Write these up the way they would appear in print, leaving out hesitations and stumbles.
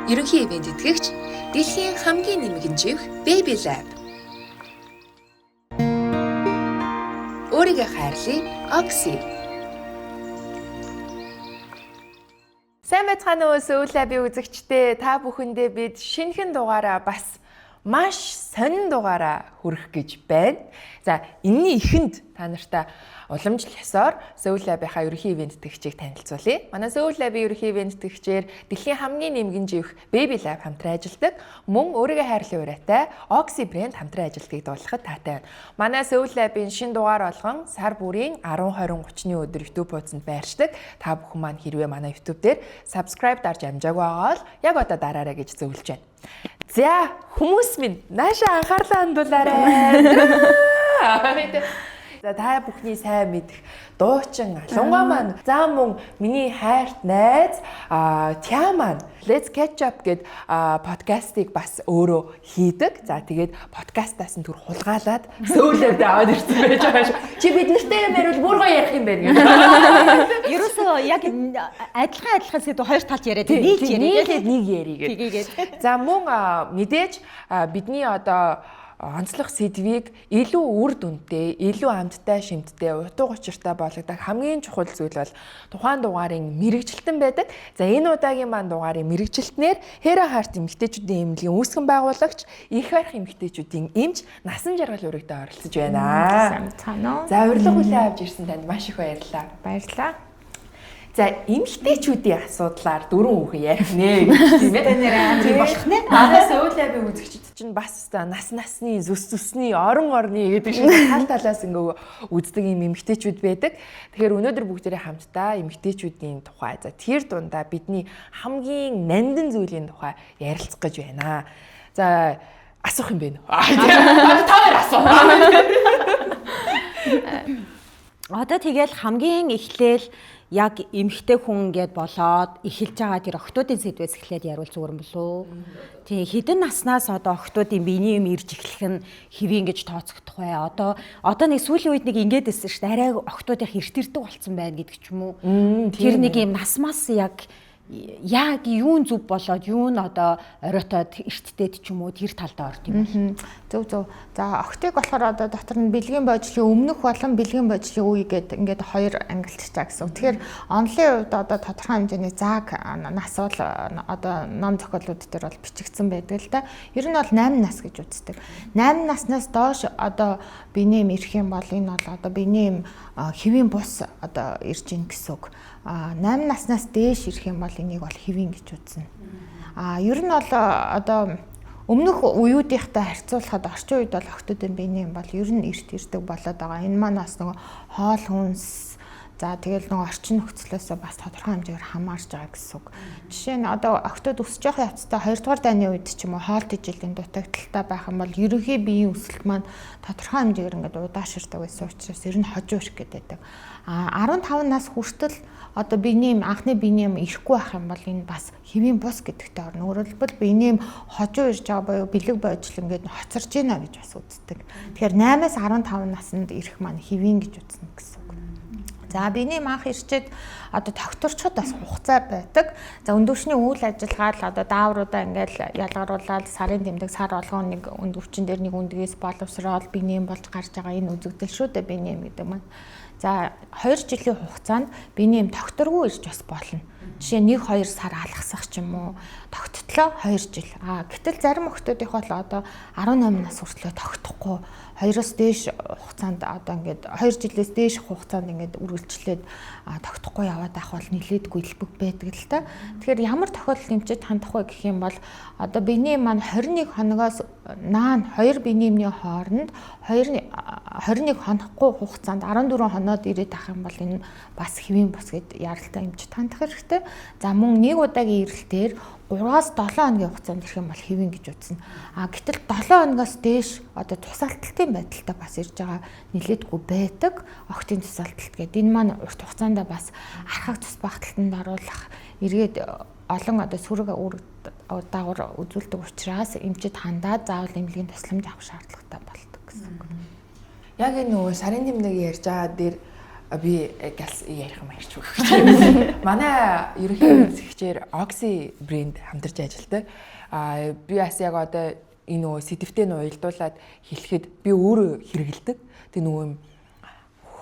Ерөнхий ивент итгэгч дэлхийн хамгийн нэмэгэн жив Baby Lab. Өөрийгөө хайрлая, Oxy. Сайн байцгаана уу Сөүл Лабын үзэгчдээ, та бүхэндээ бид шинэхэн дугаараа бас маш сонин дугаараа хүрэх гэж байна. За, энэний эхэнд та нартай уламжлалсаар Сөүл Лабынхаа ерөнхий ивент итгэгчийг танилцуулъя. Манай Сөүл Лабын ерөнхий ивент итгэгчээр дэлхийн хамгийн нэмгэн живх Baby Lab хамтран ажилладаг, мөн өөрийгөө хайрлах урайтай Oxy брэнд хамтран ажилладгийг дуулгахад таатай байна. Манай Сөүл Лабын шинэ дугаар болгон сар бүрийн 10, 20, 30-ны өдөр YouTube хуудсанд байршдаг. Та бүхэн маань хэрвээ манай YouTube дээр subscribe дарж амжаагүй байгаа бол яг одоо дараарай гэж зөвлөж байна. За, хүмүүс минь наашаа анхаарлаа хандуулаарай. За, та бүхний сайн мэдэх дуучин алунгаа маань, за мөн миний хайрт найз Тя маань Let's Catch Up гэд подкастыг бас өөрөө хийдэг. За, тэгээд подкастаас нь түр хулгаалаад сөүлээд аваад ирсэн байж байгаа шүү. Чи бид нартай юм ярил бүр гоё ярих юм байна гэдэг. Ерөөсөө яг адилхан сэдв хоёр талд яриад нэг яригээд. За, мөн мэдээж бидний одоо онцлог сэдвийг илүү үр дүнтэй, илүү амттай, шимттэй, утга учиртай болгодог хамгийн чухал зүйл бол тухайн дугаарын мэрэгжилтэн байдаг. За, энэ удаагийн маань дугаарын мэрэгжилтнээр Hera Heart эмэгтэйчүүдийн эмнэлгийн үүсгэн байгуулагч их барих эмэгтэйчүүдийн эмч Насан Жаргал өргөдөө оролцож байна. За, урилга хүлээн авч ирсэн танд маш их баярлалаа. Баярлалаа. За, эмэгтэйчүүдийн асуудлаар дөрвөн үхэн ярих нэ гэж тийм ээ. Тийм болох нэ. Манай Сөүл Лабын үзэгчид чинь бас насны, зүсний, орон гэдэг шиг талаас ингээ үздэг юм эмэгтэйчүүд байдаг. Тэгэхээр өнөөдөр бүгдээрээ хамтдаа эмэгтэйчүүдийн тухай, за тэр дундаа бидний хамгийн нандин зүйлийн тухай ярилцах гэж байна. За, асуух юм бэ? Та хоёр асуу. Одоо тэгэл хамгийн эхлээл яг эмэгтэй хүн гэд болоод эхэлж байгаа тэр охтуудын сэдвээс эхлээд яривал зүгээр юм болов. Тийм хэдэн наснаас одоо охтуудын биений юм ирж эхлэх нь хэвийн гэж тооцогдох бай. Одоо нэг сүүлийн үед нэг ингэж ирсэн шүү дээ. Арай охтууд их эрт ирдэг болсон байна гэдэг ч юм уу. Тэр нэг юм насмаас яг юун зүв болоод юун одоо оройтоод эрттэйд ч юм уу тэр талдаа орд юм байна. Зөв. За, охтыг болохоор одоо дотор нь бэлгийн божлын өмнөх болон бэлгийн божлын үе гэдэг ингээд хоёр ангилчаа гэсэн. Тэгэхээр онлын үед одоо тодорхой хэмжээний зааг нас бол одоо ном зохиолууд дээр бол бичигдсэн байдаг л да. Ер нь бол 8 нас гэж үздэг. 8 наснаас доош одоо биений ирэх юм бол энэ бол одоо биений хэвийн бус одоо ирж ийн гэсэн үг. 8 наснаас дээш ирэх юм бол энийг бол хэвийн гэж үзнэ. Ер нь бол одоо өмнөх үеүүдийнхтэй харьцуулахад орчин үед бол охтуудын биений юм бол ер нь эрт ирдэг болоод байгаа. Энэ маань бас нөгөө хоол хүнс, за тэгэл нөгөө орчин нөхцлөөсөө бас тодорхой хэмжээгээр хамаарч байгаа гэсэн үг. Жишээ нь одоо охтууд өсөж явах явцдаа 2 дугаар дайны үед ч юм уу хоол тэжээлийн дутагдaltaй байх юм бол ерөнхий биеийн өсөлт маань тодорхой хэмжээгээр ингээд удаашрдаг байсан учраас ер нь хожуу ирэх гэдэг. 15 нас хүртэл одоо биений анхны биений юм ирэхгүй байх юм бол энэ бас хэвийн бус гэдэгтэй орно. Өөрөөр хэлбэл биений хожуу ирж байгаа буюу бэлэг бойжл ингээд хоцорж гинэ гэж бас үздэг. Тэгэхээр 8-аас 15 наснд ирэх маань хэвийн гэж үзнэ гэсэн үг. За, биений анх ирчээд одоо докторчууд бас хугацаа байдаг. За, өндөвчний үйл ажиллагаа л одоо даавруудаа ингээд ялгаруулаад сарын тэмдэг сар болгон нэг өндөвчин дээр нэг үндгээс боловсрол биений болж гарч байгаа энэ үзэгдэл шүү дээ биений гэдэг маань. За, 2 жилийн хугацаанд биений докторгүй ирж бас болно. Жишээ нь 1-2 сар алгасах ч юм уу. Тогттлоо 2 жил. Гэтэл зарим охтуудынх бол одоо 18 нас хүртлээр тогтохгүй 2-оос дээш хугацаанд одоо ингээд 2 жилээс дээш хугацаанд ингээд үргэлжлээд тогтохгүй яваад ах бол нилээдгүй илбэг байдаг л та. Тэгэхээр ямар тохиолдолд эмчэд хандах вэ гэх юм бол одоо биений маань 21 хоногоос наан 2 биениймний хооронд 21 хонохгүй хугацаанд 14 хоноод ирээд ах юм бол энэ бас хэвийн бус гэд яралтай эмчэд хандах хэрэгтэй. За, мөн нэг удаагийн ирэлтээр 3-аас 7 хоногийн хугацаанд ирэх юм бол хэвийн гэж үзнэ. Гэтэл 7 хоногоос дээш одоо тусаалталтын байдалтай бас ирж байгаа нилээдгүй байдаг. Охтын тусаалталт гэдэг. Энэ маань урт хугацаанд бас архаг цус багталтанд оруулах эргээд олон одоо сүрэг дагавар үзүүлдэг учраас эмчэд хандаад заавал эмнэлгийн тусламж авах шаардлагатай болдог гэсэн үг. Яг энэ нөгөө сарын тэмдэг ярьж байгаа дээр би газ ярих юм ярьж өгч. Манай ерөнхий эзэгчээр Oxy брэнд хамтарч ажилладаг. Би бас яг одоо энэ нөгөө сэдвтэй нь уялдуулаад хэлэхэд би өөрөө хэрэгэлдэг. Тэг нөгөө юм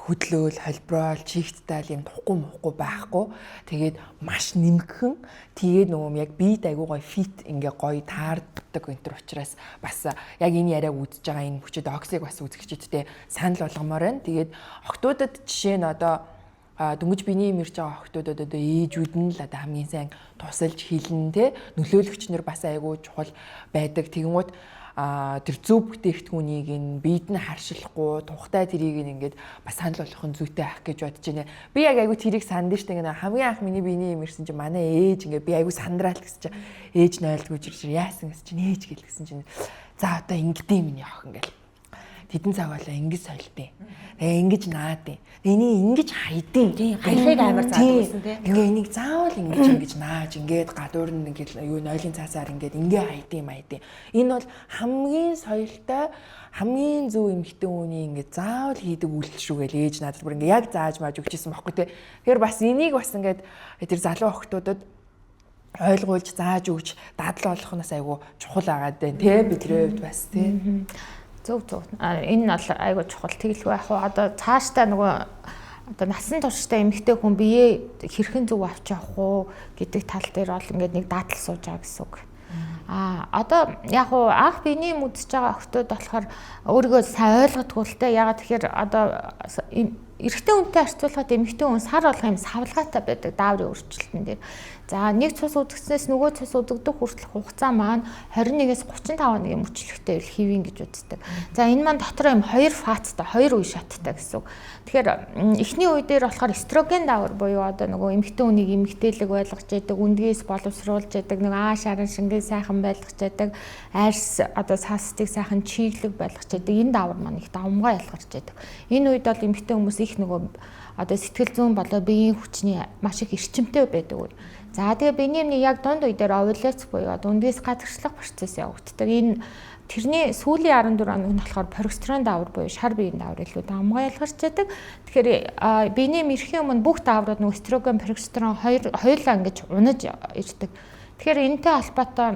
хөдлөөл, холброол, чигтдал юм тухгүй байхгүй. Тэгээд маш нэмгхэн. Тэгээд нөгөө яг бие айгуугой фит ингээ гоё таардаг энэ төр учраас бас яг энэ яриаг үзэж байгаа энэ хүчит Oxy-г бас үзэгчдтэй санал болгомоор байна. Тэгээд охтуудад жишээ нь одоо дөнгөж биений мэрж байгаа охтуудад одоо ээжүүд нь л одоо хамгийн сайн тусалж хэлнэ те нөлөөлөгч нар бас айгүй чухал байдаг. Тэгэнгუთ тэр зөв бүтээгдэхүүнийг нь биед нь харшилахгүй тухтай тэрийг ингээд бас санал болгох нь зүйтэй ах гэж бодож байна. Би яг айгүй тэрийг санд штэ ингээд хамгийн анх миний биений мэрсэн чинь манай ээж ингээд би айгүй сандраал гэсэн чинь ээж нь ойлдгүй жирж яасан гэсэн чинь ээж гэл гэсэн чинь за одоо ингэдэм миний охин гэл тэдэн цагаалаа ингэж сойлтیں۔ Ингэж наадیں۔ Энийг ингэж хайдیں۔ Тийм хайхыг амар заадаг гэсэн тийм. Ингээ энийг заавал ингэж нааж ингээд гадуур нь ингээд юу нойлын цаасаар ингээд ингээ хайдیں۔ Энэ бол хамгийн соёлтой хамгийн зөв эмэгтэй хүний ингээд заавал хийдэг үйлдэл шүү гэж ээж надад бүр ингээ яг зааж мааж өгчээсэн байхгүй тий. Тэгэхээр бас энийг бас ингээд тэр залуу охтуудад ойлгуулж зааж өгч дадал болгох нь айгу чухал агаад байна тий бидний хувьд бас тий. Зөв. Энэ нь бол айгүй чухал тэгэлгүй яг одоо цаашдаа нөгөө одоо насан туршдаа эмэгтэй хүн бие хэрхэн зөв авч явах уу гэдэг тал дээр бол ингээд нэг дадал сууж байгаа гэсэн үг. Одоо яг анх биений мэдж байгаа охтууд болохоор өөрийгөө сайн ойлгодгүй л те ягаад тэгэхээр одоо эрэгтэй хүнтэй харьцуулахад эмэгтэй хүн сар болох юм савлгаатай байдаг дааврын өөрчлөлтөн дээр. За нэг цус үзэгснээс нөгөө цус үзэгдэх хүртэлх хугацаа маань 21-ээс 35 хоногийн мөчлөгтэй хэвэн гэж үздэг. За энэ маань дотор юм 2 фазтай 2 үе шаттай гэсэн үг. Тэгэхээр эхний үе дээр болохоор эстроген даавар буюу одоо нөгөө эмэгтэй хүнийг эмэгтэйлэг байлгаж яадаг, үндгээс боловсруулж яадаг, нэг шарын шингээ сайхан байлгаж яадаг, арьс одоо саастыг сайхан чиглэг байлгаж яадаг. Энэ даавар маань их давмгай ялгарч яадаг. Энэ үед бол эмэгтэй хүмүүс их нөгөө одоо сэтгэл зүйн болоо биеийн хүчний маш их эрчимтэй байдаг. За тэгээ биений яг дунд үе дээр овуляц буюу үндгээс гадагшлах процесс явагддаг. Энэ тэрний сүүлийн 14 хоног нь болохоор прогестерон даавар буюу шар биеийн даавар илүү давмгай ялгарч яадаг. Тэгэхээр биений мэрхийн өмнө бүх дааврууд нөгөө эстроген, прогестерон хоёулаа ингэж унаж ирдэг. Тэгэхээр энэтэй холбоотой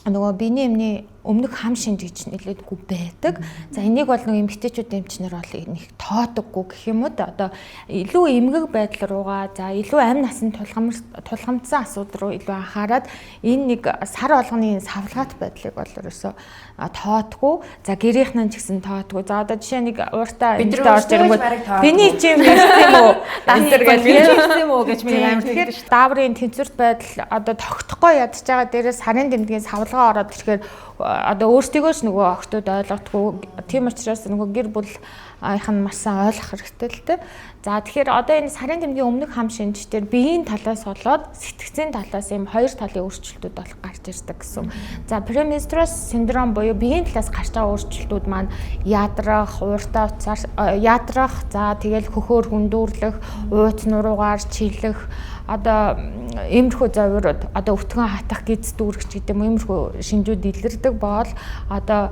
нөгөө биений эмний өмнөх хам шинж гэж нэлээдгүй байдаг. За энийг бол нөгөө эмэгтэйчүүд эмчнэр бол нэг тоодоггүй гэх юм уу одоо илүү эмгэг байдал руугаа за илүү амь насанд тулгамдсан асуудал руу илүү анхаарад энэ нэг сар болгоны савлгаат байдлыг бол ерөөсөө тоодгүй. За гэрийнхэн ч гэсэн тоодгүй. За одоо жишээ нэг ууртаа эмэгтэй орж ирэнгүүт биний чим юм уу? Дантер гэж юм уу гэж миний амар тэгэхээр дааврын тэнцвэрт байдал одоо тогтохгүй ядж байгаа дээрээс сарын дэмдгийн савлгаа ороод ирэхээр одоо өөртөө ч нөгөө охтууд ойлгохгүй. Тийм учраас нөгөө гэр бүлийнх нь маш сайн ойлгох хэрэгтэй л дээ. За тэгэхээр одоо энэ сарын тэмдгийн өмнөх хам шинж дээр биеийн талаас болоод сэтгцийн талаас юм хоёр талын өөрчлөлтүүд бол гарч ирдэг гэсэн. За пременструал синдром буюу биеийн талаас гарч байгаа өөрчлөлтүүд маань ядрах, ууртаа уцаар ядрах, за тэгэл хөхөөр хүндүүрлэх, ууц нуруугаар чиглэх одоо иймэрхүү завирууд одоо өвтгөн хатах гиз дүүргч гэдэг иймэрхүү шинжүүд илэрдэг бол одоо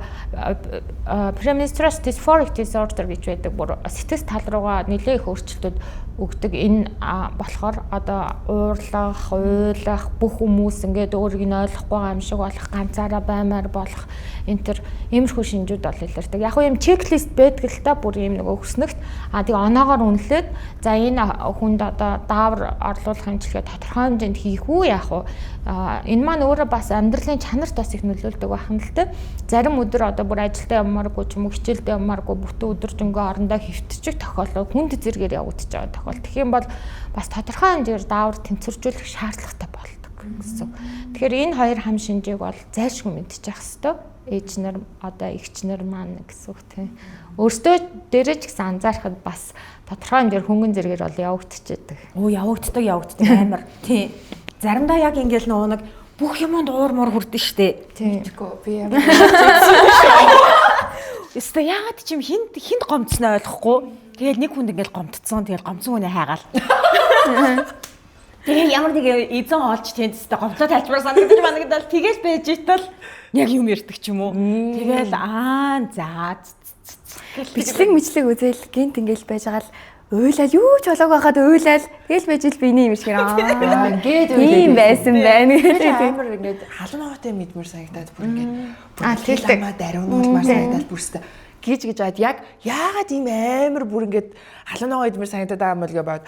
premenstrual dysphoric disorder гэж байдаг бүр сэтгэл тал руугаа нэлээд их өөрчлөлтүүд өгдөг. Энэ болохоор одоо уурлах, уйлах бүх хүмүүс ингээд өөрийг нь ойлгохгүй байгаа юм шиг болох, ганцаараа баймаар болох энэ төр иймэрхүү шинжүүд бол илэрдэг. Яг юм чеклист байдаг л та бүр юм нэг өгснөгт тэг оноогоор үнэлээд за энэ хүнд одоо даавар орлуулах хэмжлэгээ тодорхой хэмжээнд хийх үү яах вэ? Энэ маань өөрөө бас амьдралын чанарт бас их нөлөөлдөг байна л та. Зарим өдөр одоо бүр ажилдаа явмааргүй ч юм уу хичээлдээ явмааргүй бүтэн өдөржингөө орондоо хөвтчих тохиолдол хүнд зэрэгээр явагдаж байгаа тохиол. Тэгэх юм бол бас тодорхой хэмжээр даавар тэнцвэржүүлэх шаардлагатай болдог гэсэн. Тэгэхээр энэ хоёр хам шинжийг бол зайлшгүй мэдчих хэвээр ээж нар одоо эгч нар маань гэсэн үг тийм. Өөртөө дээрээ ч гэсэн анзаархад бас тодорхой хэмжээр хөнгөн зэрэгээр бол явагдчихэдэг. Явагддаг амар. Тийм. Заримдаа яг ингээл нэг бүх юмд уур муур хүрдэн штэ. Тийм. Би ямар Өстө яагаад ч юм хинт гомцсноо ойлгохгүй. Тэгэл нэг хүнд ингээл гомдцсон. Тэгэл гомцсон хүнээ хайгаал. Тэгээ ямар нэг эзэн олж тэнцтэй гомцоо тайлбар санагдаж манагдал тэгээс байж итал яг юм ярьдаг ч юм уу. Тэгэл за бичлэг үзэл гинт ингээл байж байгаа л уйлал юу ч болоог байхад уйлал тэгэл байж л биений юм шиг Ингээд ийм байсан байна гэдэг. Амар ингээд халуун ногоотой мэдмэр санагдаад бүр ингээд тэлдэг даруунуулмаар санагдаад бүрстэ гэж хаад яг яагаад ийм амар бүр ингээд халуун ногоо идмэр санагдаад байгаа юм бол гэж бод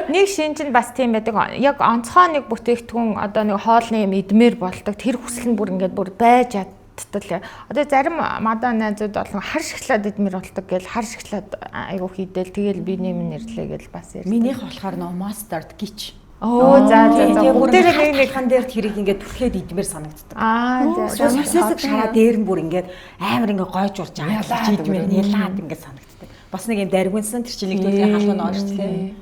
нэг шинж нь бас тийм байдаг. Яг онцгой нэг бүтээгдэхүүн одоо нэг хоолны юм идмээр болдог. Тэр хүсэл нь бүр ингээд бүр байж ядтал. Одоо зарим мадаа найзууд бол хар шоколад идмээр болдог гэл хар шоколад айгу хийдэл тэгэл биений минь нэрлээ гэл бас ярьдаг. Минийх болохоор нөө mustard гिच. За бүгдээрээ нэг хан дээр тэрийг ингээд түрхээд идмээр санагддаг. За Сүсэсэг шараа дээр нь бүр ингээд амар ингээд гойж урж байгаа идмээр нялаад ингээд санагддаг. Бас нэг юм даргинсан тэр чинь нэг төрлийн халуун ногоо шүү дээ.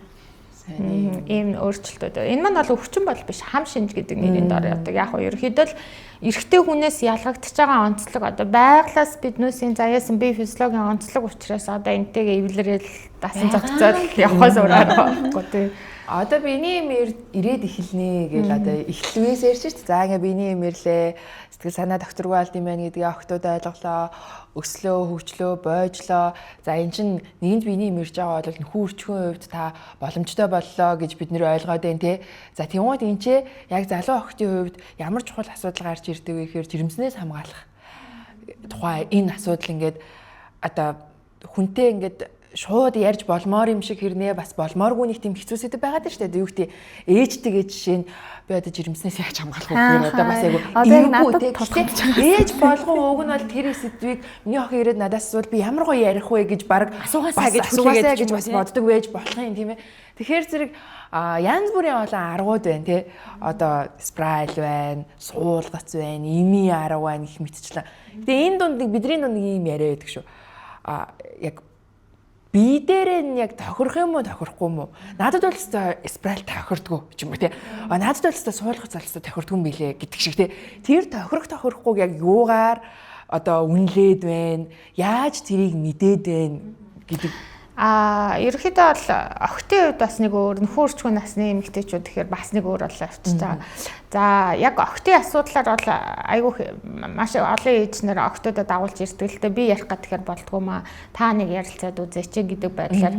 Ийм өөрчлөлтүүд. Энэ маань бол өвчин бол биш, хам шинж гэдэг нэрийн дор яадаг. Яг нь ерөөхдөө л эрэгтэй хүнээс ялгагдчихж байгаа онцлог одоо байглаас биднүүсийн заяасан бие физиологийн онцлог учраас одоо энтэйгээ эвлэрэл дасан зохицол явахаас өөр аргагүй тий. Одоо биений юм ирээд эхэлнэ гэл одоо эхлэлээс ярьж шүү дээ. За ингээ биений юм ирлээ. Сэтгэл санаа докторгүй алд юм байна гэдгийг охтууд ойлголоо. Өслөө, хөгжлөө, бойжлоо. За эн чинь нэгэнд биений юм ирж байгаа бол нөхөн үрчхийн хувьд та боломжтой боллоо гэж бид нэр ойлгоод байна те. За тэгвэл энэ ч яг залуу охтын хувьд ямар чухал асуудал гарч ирдэг вэ гэхээр жирэмснээс хамгаалах. Тухайн энэ асуудал ингээд одоо хүнтэй ингээд шууд ярьж болмоор юм шиг хэрнээ бас болмооргүй нэг тийм хэцүү сэдв байгаад байна шүү дээ. Юу гэдэг ээжтэйгээ жишээ нь би одоо жирэмснээс яаж хамгаалах вэ гэхээр одоо бас айгу ээж болгон уг нь бол тэр сэдвийг миний охин ирээд надаас асуувал би ямар гоё ярих вэ гэж баг асуугаасаа гэж бас боддог байж болох юм тийм ээ. Тэгэхээр зэрэг янз бүрийн олон аргууд байна тий. Одоо спрайл байна, суулгац байна, ими арга байна гэх мэтчлэн. Гэтэ энэ дунд нэг бидний дунд нэг юм яриа байдаг шүү. Яг бие дээрээ нь яг тохирох юм уу тохирохгүй юм уу? Надад бол спрайл тохирдгүй ч юм уу тий. Надад бол суулгац залстай тохирдгүй юм билэ гэдэг шиг тий. Тэр тохирохгүй яг юугаар одоо үнэлээд байна? Яаж тэрийг мэдээд байна гэдэг. Ерөнхийдөө бол охтын хувьд бас нэг өөр нөхөрчгүй насны эмэгтэйчүүд тэгэхээр бас нэг өөр болоо явчихж байгаа. За яг охтын асуудлаар бол айгүй маш олон ээжнэр охтуудад дагуулж ирдэг л дээ. Би ярих гэхээр болдгоо маа. Та нэг ярилцаад үзээч гэдэг байдлаар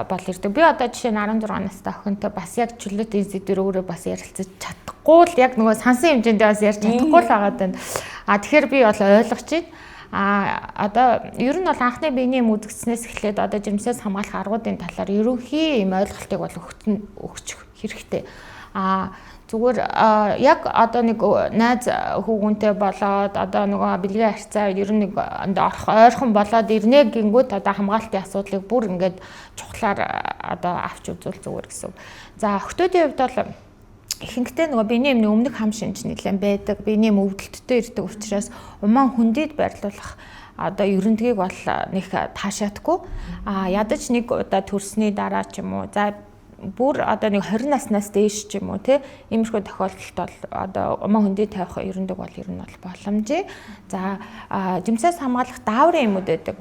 бол ирдэг. Би одоо жишээ нь 16 настай охинтой бас яг чөлөөтэй сэдвэр өөрөө бас ярилцаж чадахгүй л яг нөгөө сансан хэмжээндээ бас ярьж чадахгүй л байгаа даа. Тэгэхээр би бол ойлгож байна. Одоо ер нь бол анхны биений юм үзэгдснээс эхлээд одоо жирэмснээс хамгаалах аргуудын талаар ерөнхий юм ойлголтыг бол өгч хэрэгтэй. Зүгээр яг одоо нэг найз хүүгүнтэй болоод одоо нөгөө бэлгийн харьцаа ер нь нэг ойрхон болоод ирнэ гингүүт одоо хамгаалтын асуудлыг бүр ингээд чухлаар одоо авч үзүүл зүгээр гэсэн. За охтуудын хувьд бол ихэнхдээ нөгөө биений юмны өмнөх хам шинж нэлээд байдаг. Биений юм өвдөлттэй ирдэг учраас умаа хүндэд байрлуулах одоо ерөнтгийг бол нэг таашаадгүй. Ядаж нэг удаа төрсний дараа ч юм уу. За бүр одоо нэг 20 наснаас дээш ч юм уу те иймэрхүү тохиолдолд бол одоо умаа хүндэд тавих ерөнтөг бол ер нь бол боломжтой. За жимсээс хамгаалах дааврын юмуд байдаг.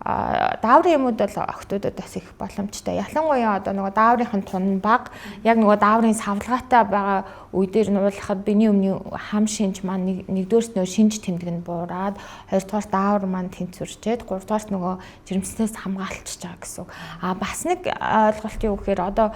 Дааврын юмуд бол охтуудад бас их боломжтой. Ялангуяа одоо нөгөө дааврын тун баг яг нөгөө дааврын савлгаатай байгаа үе дээр нь уулахад биений өмнө хам шинж маань нэгдүгээрс нөгөө шинж тэмдэг нь буураад хоёрдугаар даавар маань тэнцвэрчээд гуравдугаарт нөгөө жирэмснээс хамгаалчихж байгаа гэсэн. Бас нэг ойлголт юу гэхээр одоо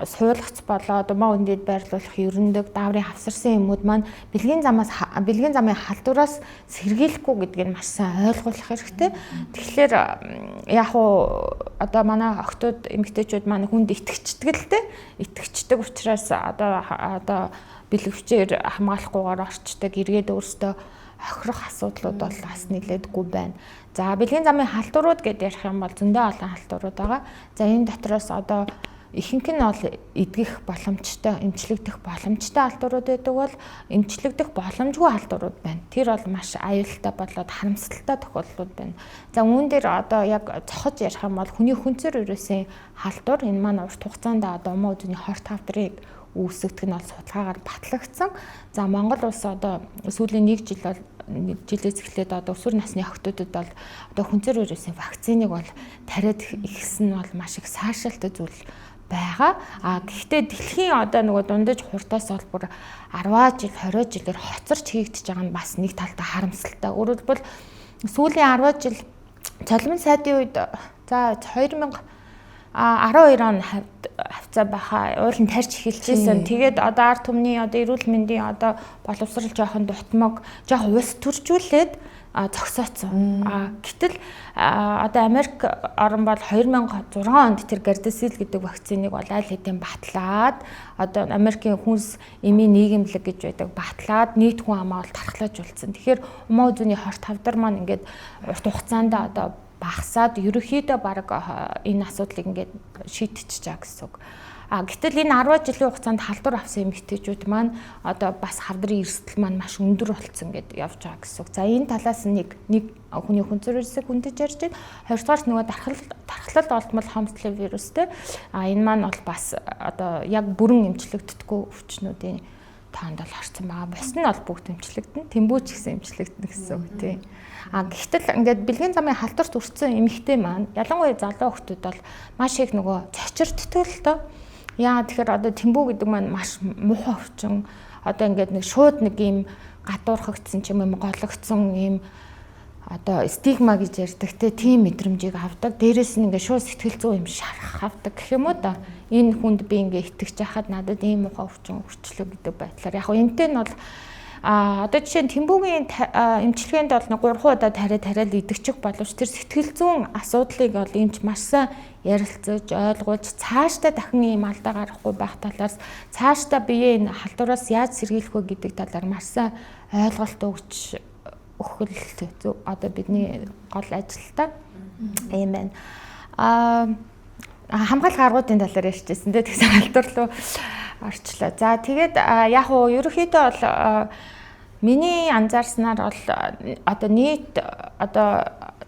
суулгац болоод умаа үндэд байрлуулах ерөндөг дааврын хавсарсан юмуд маань бэлгийн замын халдвараас сэргийлэхгүй гэдгийг маш сайн ойлгох хэрэгтэй. Тэгэхээр яг уу одоо манай охтууд эмэгтэйчүүд маань хүнд итгэждэг л дээ. Итгэждэг учраас одоо бэлгэвчээр хамгаалахгүйгээр орчдөг эргээд өөртөө охирох асуудлууд бол бас нэлээдгүй байна. За бэлгийн замын халдварууд гэдээ ярих юм бол зөндөө олон халдварууд байгаа. За энэ дотроос одоо ихэнх нь бол эдгэх боломжтой, эмчлэгдэх боломжтой халдварууд байдаг бол эмчлэгдэх боломжгүй халдварууд байна. Тэр бол маш аюултай болоод харамсалтай тохиолдлууд байна. За үүн дээр одоо яг цохож ярих юм бол хүний хүнцэр өрөөсийн халдвар энэ маань урт хугацаанд одоо умаа үзний хорт хавдрыг үүсгэх нь бол судалгаагаар батлагдсан. За Монгол улс одоо сүүлийн 1 жил бол жилээс эхлээд одоо өсвөр насны охтуудад бол одоо хүнцэр өрөөсийн вакциныг бол тариад ихсэн нь бол маш их сайшаалтай зүйл байгаа. Гэхдээ дэлхийн одоо нөгөө дундаж хурдаас бол бүр 10 жил 20 жилээр хоцорч хийгдэж байгаа нь бас нэг талдаа харамсалтай. Өөрөөр хэлбэл сүүлийн 10 жил цолмын сайдын үед за 2012 он хавцаа байхаа уулын тарьж эхэлчихсэн. Тэгээд одоо ард түмний одоо эрүүл мэндийн одоо боловсрал жоохон дутмаг, жоохон ус төржүүлээд зогсооцсон. Гэтэл одоо Америк орн бол 2006 онд тэр Gardasil гэдэг вакциныг бол аль хэдийн батлаад одоо Америкийн хүнс эмийн нийгэмлэг гэж байдаг батлаад нийт хүн амаа бол тархлаажуулсан. Тэгэхээр умаа үзүүний хорт хавдар маань ингээд урт хугацаанд одоо багасаад ерөөхдөө баг энэ асуудлыг ингээд шийдчихэж байгаа гэсэн үг. Гэтэл энэ 10 жилийн хугацаанд халдвар авсан эмэгтэйчүүд маань одоо бас хавдрын эрсдэл маань маш өндөр болцсон гэдээ явж байгаа гэсэн үг. За энэ талаас нэг хүний хүнзэрээсээ хүндэж ярьж байна. Хоёрдугаар нөгөө тархалт олдмол хомсдлын вирустэй. Энэ маань бол бас одоо яг бүрэн эмчлэгддэггүй өвчнүүдийн тоонд бол орсон байгаа. Бус нь бол бүгд эмчлэгдэн, тэмбүүч гэсэн эмчлэгдэн гэсэн үг тийм. Гэтэл ингээд бэлгийн замын халдварт өртсөн эмэгтэй маань ялангуяа залуу хүмүүс бол маш их нөгөө цочирддаг л доо. Яа тэгэхээр одоо тэмбүү гэдэг маань маш муухай өвчин. Одоо ингээд нэг шууд нэг юм гадуурхагдсан ч юм уу гологдсон юм одоо стигма гэж ярьдаг тийм мэдрэмжийг авдаг. Дээрээс нь ингээд шууд сэтгэл зүй юм шарах авдаг гэх юм уу да. Энэ хүнд би ингээд итгэж яхад надад ийм муухай өвчин өрчлөө гэдэг байдлаар яг хөө энтэй нь бол одоо жишээ нь тэмбүүгийн эмчилгээнд бол 3 удаа тариад идэгчих боловч тэр сэтгэл зүйн асуудлыг бол эмч маш сайн ярилцаж ойлгуулж цаашдаа дахин ийм алдаа гарахгүй байх талаас цаашдаа биеэ энэ халдвараас яаж сэргийлэх вэ гэдэг талаар маш сайн ойлголт өгч өгөх л одоо бидний гол ажилтаа юм байна. Хамгаалах аргуудын талаар ярьжсэн тийм тэгсэн халдвар руу орчлоо. За тэгээд яг уу ерөөхдөө бол миний анзаарснаар бол одоо нийт одоо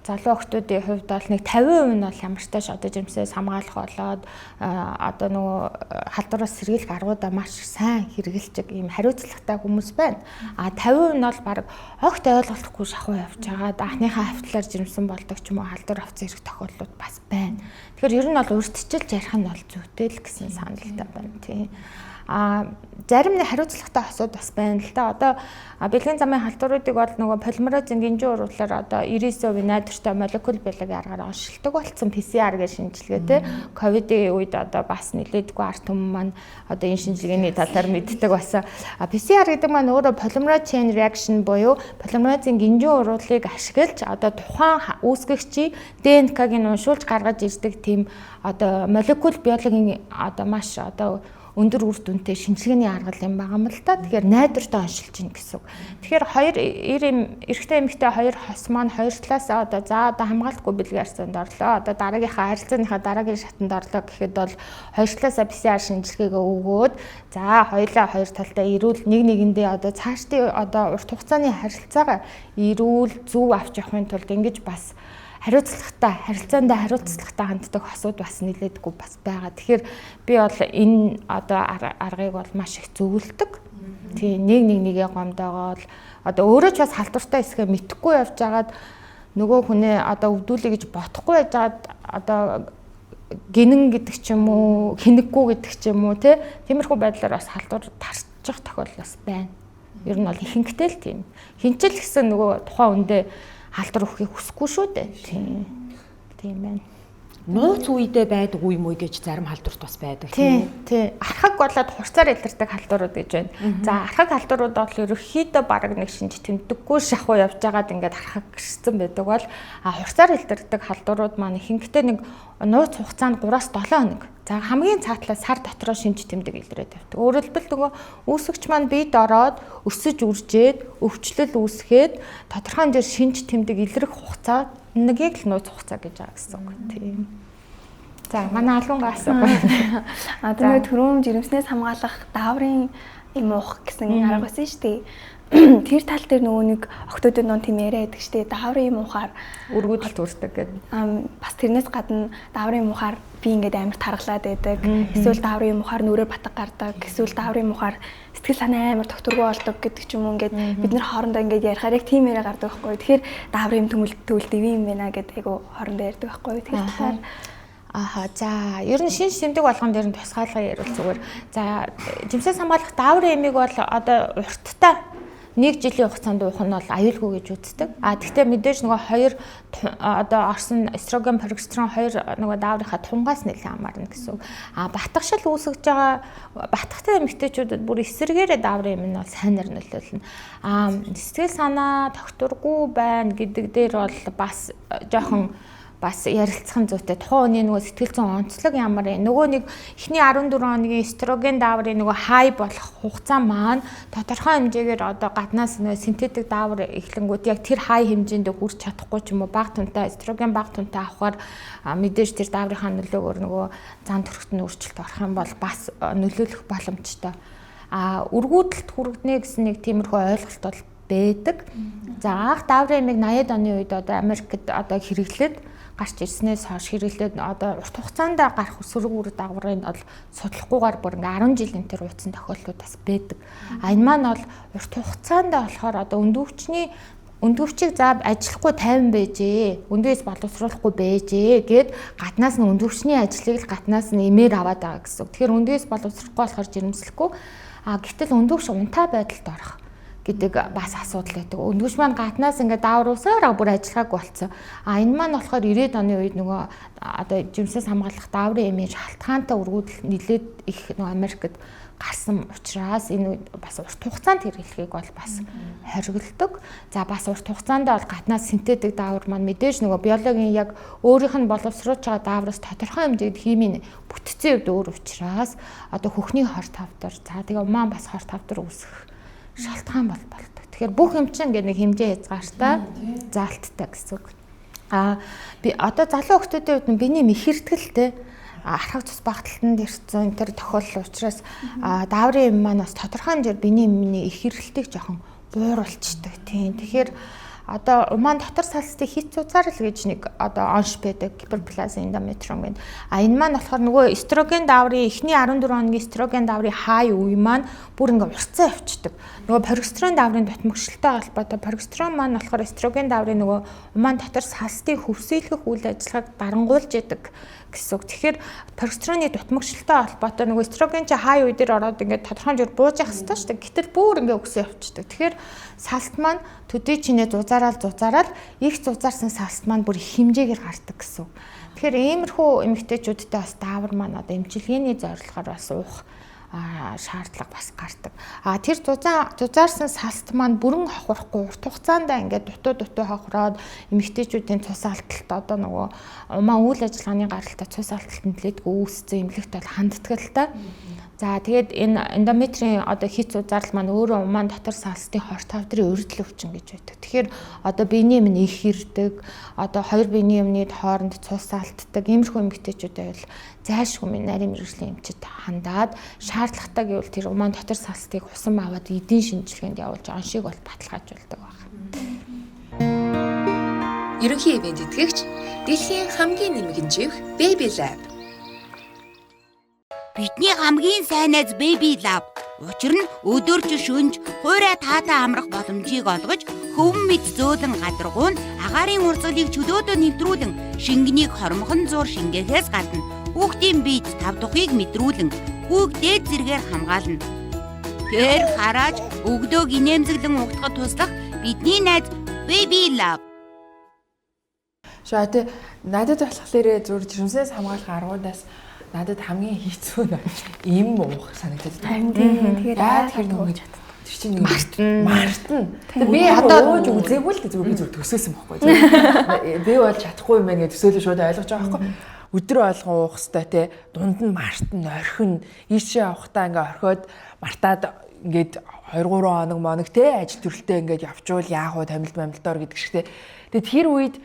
залуу охтуудын хувьд бол нэг 50% нь бол ямар ч тааш одоо жимсээс хамгаалах болоод одоо нөгөө халдвараас сэргийлэх аргуудаа маш сайн хэрэгжилж ийм хариуцлагатай хүмүүс байна. 50% нь бол баг огт ойлголохгүй шахуу явж байгаа. Анхныхаа хавтлаар жимсэн болдог ч юм уу халдвар авсан хэрэг тохиолдлууд бас байна. Тэгэхээр ер нь бол урьдчилж ярих нь бол зүйтэй л гэсэн саналтай байна тийм. Зарим нэг хариуцлагатай асуудал бас байна л да. Одоо бэлгийн замын халдваруудыг бол нөгөө полимерозын гинжин уруулаар одоо 99% найдвартай молекул биологийн аргаар оншилдог болсон PCR гэж шинжилгээ те. Ковидын үед одоо бас нэлээдгүй ард түмэн маань одоо энэ шинжилгээний талаар мэддэг басан. PCR гэдэг маань өөрөө polymerase chain reaction буюу полимерозын гинжин уруулыг ашиглаж одоо тухайн үүсгэгчийн ДНК-г уншуулж гаргаж ирдэг тийм одоо молекул биологийн одоо маш одоо өндөр үр дүнтэй шинжилгээний аргал юм байгаа юм л да. Тэгэхээр найдвартай оншилж гин гэсэн. Тэгэхээр эрэгтэй эмэгтэй хоёр хос маань хоёр талаас одоо за одоо хамгаалахгүй бэлгийн арцанд орлоо. Одоо дараагийнхаа харилцааныхаа дараагийн шатанд орлоо гэхэд бол хоёр талаасаа PCR шинжилгээгээ өгөөд за хоёулаа хоёр талтай эрүүл нэг нэгэндээ одоо цаашдын одоо урт хугацааны харилцаагаа эрүүл зөв авч явахын тулд ингэж бас харилцаандаа хариуцлагатай ханддаг хосууд бас нэлээдгүй бас байгаа. Тэгэхээр би бол энэ одоо аргыг бол маш их зөвлөдөг. Тийм нэгээ гомдоогоол одоо өөрөө ч бас халдвартай хэсгээ мэдхгүй явж байгаад нөгөө хүнээ одоо өвдүүлээ гэж бодохгүй байж байгаад одоо гинэн гэдэг ч юм уу, хинэггүй гэдэг ч юм уу тиймэрхүү байдлаар бас халдвар тарчих тохиолдол бас байна. Ер нь бол ихэнхдээ л тийм. Хинчэл гэсэн нөгөө тухайн үндэ халдвар өгөхийг хүсэхгүй шүү дээ. Тийм байна. Нууц үедээ байдаг үе мөй гэж зарим халдварт бас байдаг. Тийм. Архаг болоод хурцаар илэрдэг халдварууд гэж байна. За архаг халдварууд бол ерөөхдөө бараг нэг шинж тэмдэггүй шахуу явж байгаад ингээд архаг гэрсэн байдаг бол хурцаар илэрдэг халдварууд маань ихэнхдээ нэг нууц хугацаанд 3-7 хоног. За хамгийн цаатлаа сар дотроо шинж тэмдэг илрээд тавьдаг. Өөрөөр хэлбэл нөгөө үүсгэгч маань биед ороод өсөж үржээд өвчлөл үүсгээд тодорхой хэмжээр шинж тэмдэг илрэх хугацаа нэгийг л нууц хугацаа гэж байгаа гэсэн үг. Тийм. За манай алуунгаас одоо түрүүн жирэмснээс хамгаалах дааврын юм уух гэсэн арга байсан шүү дээ. Тэр тал дээр нөгөө нэг октодын нон тийм яриа байдаг шүү дээ. Дааврын юм уухаар өргөдөл төрдөг гэдэг. Бас тэрнээс гадна дааврын юм уухаар би ингээд амар тархлаад байдаг. Эсвэл дааврын юм уухаар нүрээ батг гардаг. Эсвэл дааврын юм уухаар сэтгэл санаа амар докторгүй болдог гэдэг ч юм уу ингээд бид нар хоорондоо ингээд ярихаар яг тийм яриа гардаг байхгүй. Тэгэхээр дааврын юм төвлөлт юм байна гэдэг айгу хоорондоо ярьдаг байхгүй. Тэгэхээр талаар за ер нь шинж тэмдэг болгон дээр нь тусгаалга ярил зүгээр. За жимсээс хамгаалах дааврын эмийг бол одоо урттай 1 жилийн хугацаанд уух нь бол аюулгүй гэж үздэг. Гэхдээ мэдээж нөгөө хоёр одоо орсон эстроген, прогестерон хоёр нөгөө дааврынхаа тунгаас нэлээд хамаарна гэсэн үг. Батгшил үүсгэж байгаа батгтай эмэгтэйчүүдэд бүр эсэргээрээ дааврын юм нь бол сайнаар нөлөөлнө. Сэтгэл санаа тогтворгүй байна гэдэг дээр бол бас жоохон ярилцсан зүйтэй тухайн хүний нөгөө сэтгэл зүйн онцлог ямар вэ? Нөгөө нэг эхний 14 хоногийн эстроген дааврын нөгөө хай болох хугацаа маань тодорхой хэмжээгээр одоо гаднаас нөгөө синтетик даавар эхлэнгүүд яг тэр хай хэмжээндээ хүрч чадахгүй ч юм уу бага тунтай эстроген бага тунтай авахаар мэдээж тэр дааврынхаа нөлөөгөөр нөгөө зан төрхт нь өөрчлөлт орох юм бол бас нөлөөлөх боломжтой. Өргүүдэлт хүргэнэ гэсэн нэг тиймэрхүү ойлголт бол байдаг. За анх дааврын эмийг 80-ад оны үед одоо Америкт одоо хэрэглээд гарч ирснээс хойш хэрэглээд одоо урт хугацаанд гарах сөрөг үр дагаврыг бол судлахгүйгээр бүр ингээ 10 жилийн тэр ууцсан тохиолдлууд бас байдаг. Энэ маань бол урт хугацаанд болохоор одоо өндөвчийг заав ажиллахгүй 50 байжээ. Өндөөс боловсруулахгүй байжээ гэд гаднаас нь өндөвчний ажлыг л гаднаас нь эмээр аваад байгаа гэсэн. Тэгэхээр өндөөс боловсруулахгүй болохоор жирэмслэхгүй. Гэтэл өндөвч унтаа байдалд орох гэдэг бас асуудал байдаг. Өндөвч маань гаднаас ингээд даавруулсаар бүр ажиллагаагүй болцсон. Энэ маань болохоор 90-ад оны үед нөгөө одоо жимсээс хамгаалах дааврын эмийн шалтгаантай өргүүдэл нэлээд их нөгөө Америкт гарсан учраас энэ бас урт хугацаанд хэрэглэхийг бол бас хориглодог. За бас урт хугацаанд бол гаднаас синтетик даавар маань мэдээж нөгөө биологийн яг өөрийнх нь боловсруулж байгаа даавраас тодорхой хэмжээнд химийн бүтцийн хувьд өөр учраас одоо хөхний хор тавдар за тэгээ маань бас хор тавдар үүсэх шалтгаан болдог. Тэгэхээр бүх юм чинь ингээ нэг хэмжээ хязгаартай заалттай гэсэн үг. Би одоо залуу хүмүүсийн хувьд биений мэхэртгэлтэй архаг цус багталтанд ирсэн тэр тохиолдол учраас дааврын юм маань бас тодорхой хэмжээр биений юмны их хэрэглэлтийг жоохон бууруулцдаг. Тийм. Тэгэхээр одоо умаан дотор салстыг хит цуцаар л гэж нэг одоо онш байдаг гиперплаза эндометриум гэдэг. Энэ маань болохоор нөгөө эстроген дааврын эхний 14 хоногийн эстроген дааврын хай үе маань бүр ингээ уртцаа явчихдаг. Нөгөө прогестерон дааврын дотмогшилтой холбоотой прогестерон маань болохоор эстроген дааврын нөгөө умаан дотор салстыг хөвсөөлөх үйл ажиллагааг дарангуулж яадаг гэсэн үг. Тэгэхээр прогестероны дотмогшилтой холбоотой нөгөө эстроген чи хай үе дээр ороод ингээ тодорхой хэмжээр бууж явах хэрэгтэй шүү дээ. Гэтэл бүр ингээ өксөө явчихдаг. Тэгэхээр салт маань төдий чинээ зузаараад их зузаарсан салт маань бүр их хэмжээгээр гардаг гэсэн үг. Тэгэхээр иймэрхүү эмэгтэйчүүдтэй бас даавар маань одоо эмчилгээний зорилгоор бас уух шаардлага бас гардаг. Тэр зузаарсан салт маань бүрэн хохирахгүй урт хугацаанд ингээд дутуу хохироод эмэгтэйчүүдийн цус алдалт одоо нөгөө умаа үйл ажиллагааны гаралтай цус алдалтанд нэлээдгүй үүссэн эмнэлэгт бол ханддаг. За тэгээд энэ эндометрийн одоо хит зузаарлал маань өөрөө умаан дотор салстын хор тавдрын өрдөл өвчин гэж байдаг. Тэгэхээр одоо биений юм их хэрдэг, одоо хоёр биений юмны хооронд цус алддаг иймэрхүү эмэгтэйчүүдээ бол зайлшгүй нарийн мэргэжлийн эмчид хандаад шаардлагатай гэвэл тэр умаан дотор салстыг хусам аваад эдийн шинжилгээнд явуулж оншийг бол баталгаажуулдаг байна. Ерөнхий ивент итгэгч дэлхийн хамгийн нэмэгэнживх Baby Lab. Бидний хамгийн сайн найз Baby Lab. Учир нь өдөрч шөнж хуурай таатай амрах боломжийг олгож, хөвөн мэд зөөлөн гадаргуун агаарын урсгалыг чөлөөдөө нэвтрүүлэн шингэнийг хормхон зур шингээхээс гадна хүүхдийн биед тав тухыг мэдрүүлэн хүүг дээд зэргээр хамгаална. Тэр харааж өгдөөг инээмсэглэн угтахад туслах бидний найз Baby Lab. Шаатэ надад болохоор зүр жирэмсээс хамгаалах аргуудаас надад хамгийн хэцүү нь им уух санагдаад байна. Тэгэхээр нөгөө тэр чинь мартна. Би одоо ууж үзээгүй л зүгээр би зүр төсөөсөн байхгүй. Би бол чадахгүй юм байна гэж төсөөлөө шууд ойлгож байгаа байхгүй. Өдрөө болгон уух хэвээр те дунд нь мартна, орхин, ийшээ авахтаа ингээ орхиод мартаад ингээд 2-3 хоног те ажил төрөлтэй ингээд явчвал яах вэ тамилдоор гэдэг шигтэй. Тэгээд тэр үед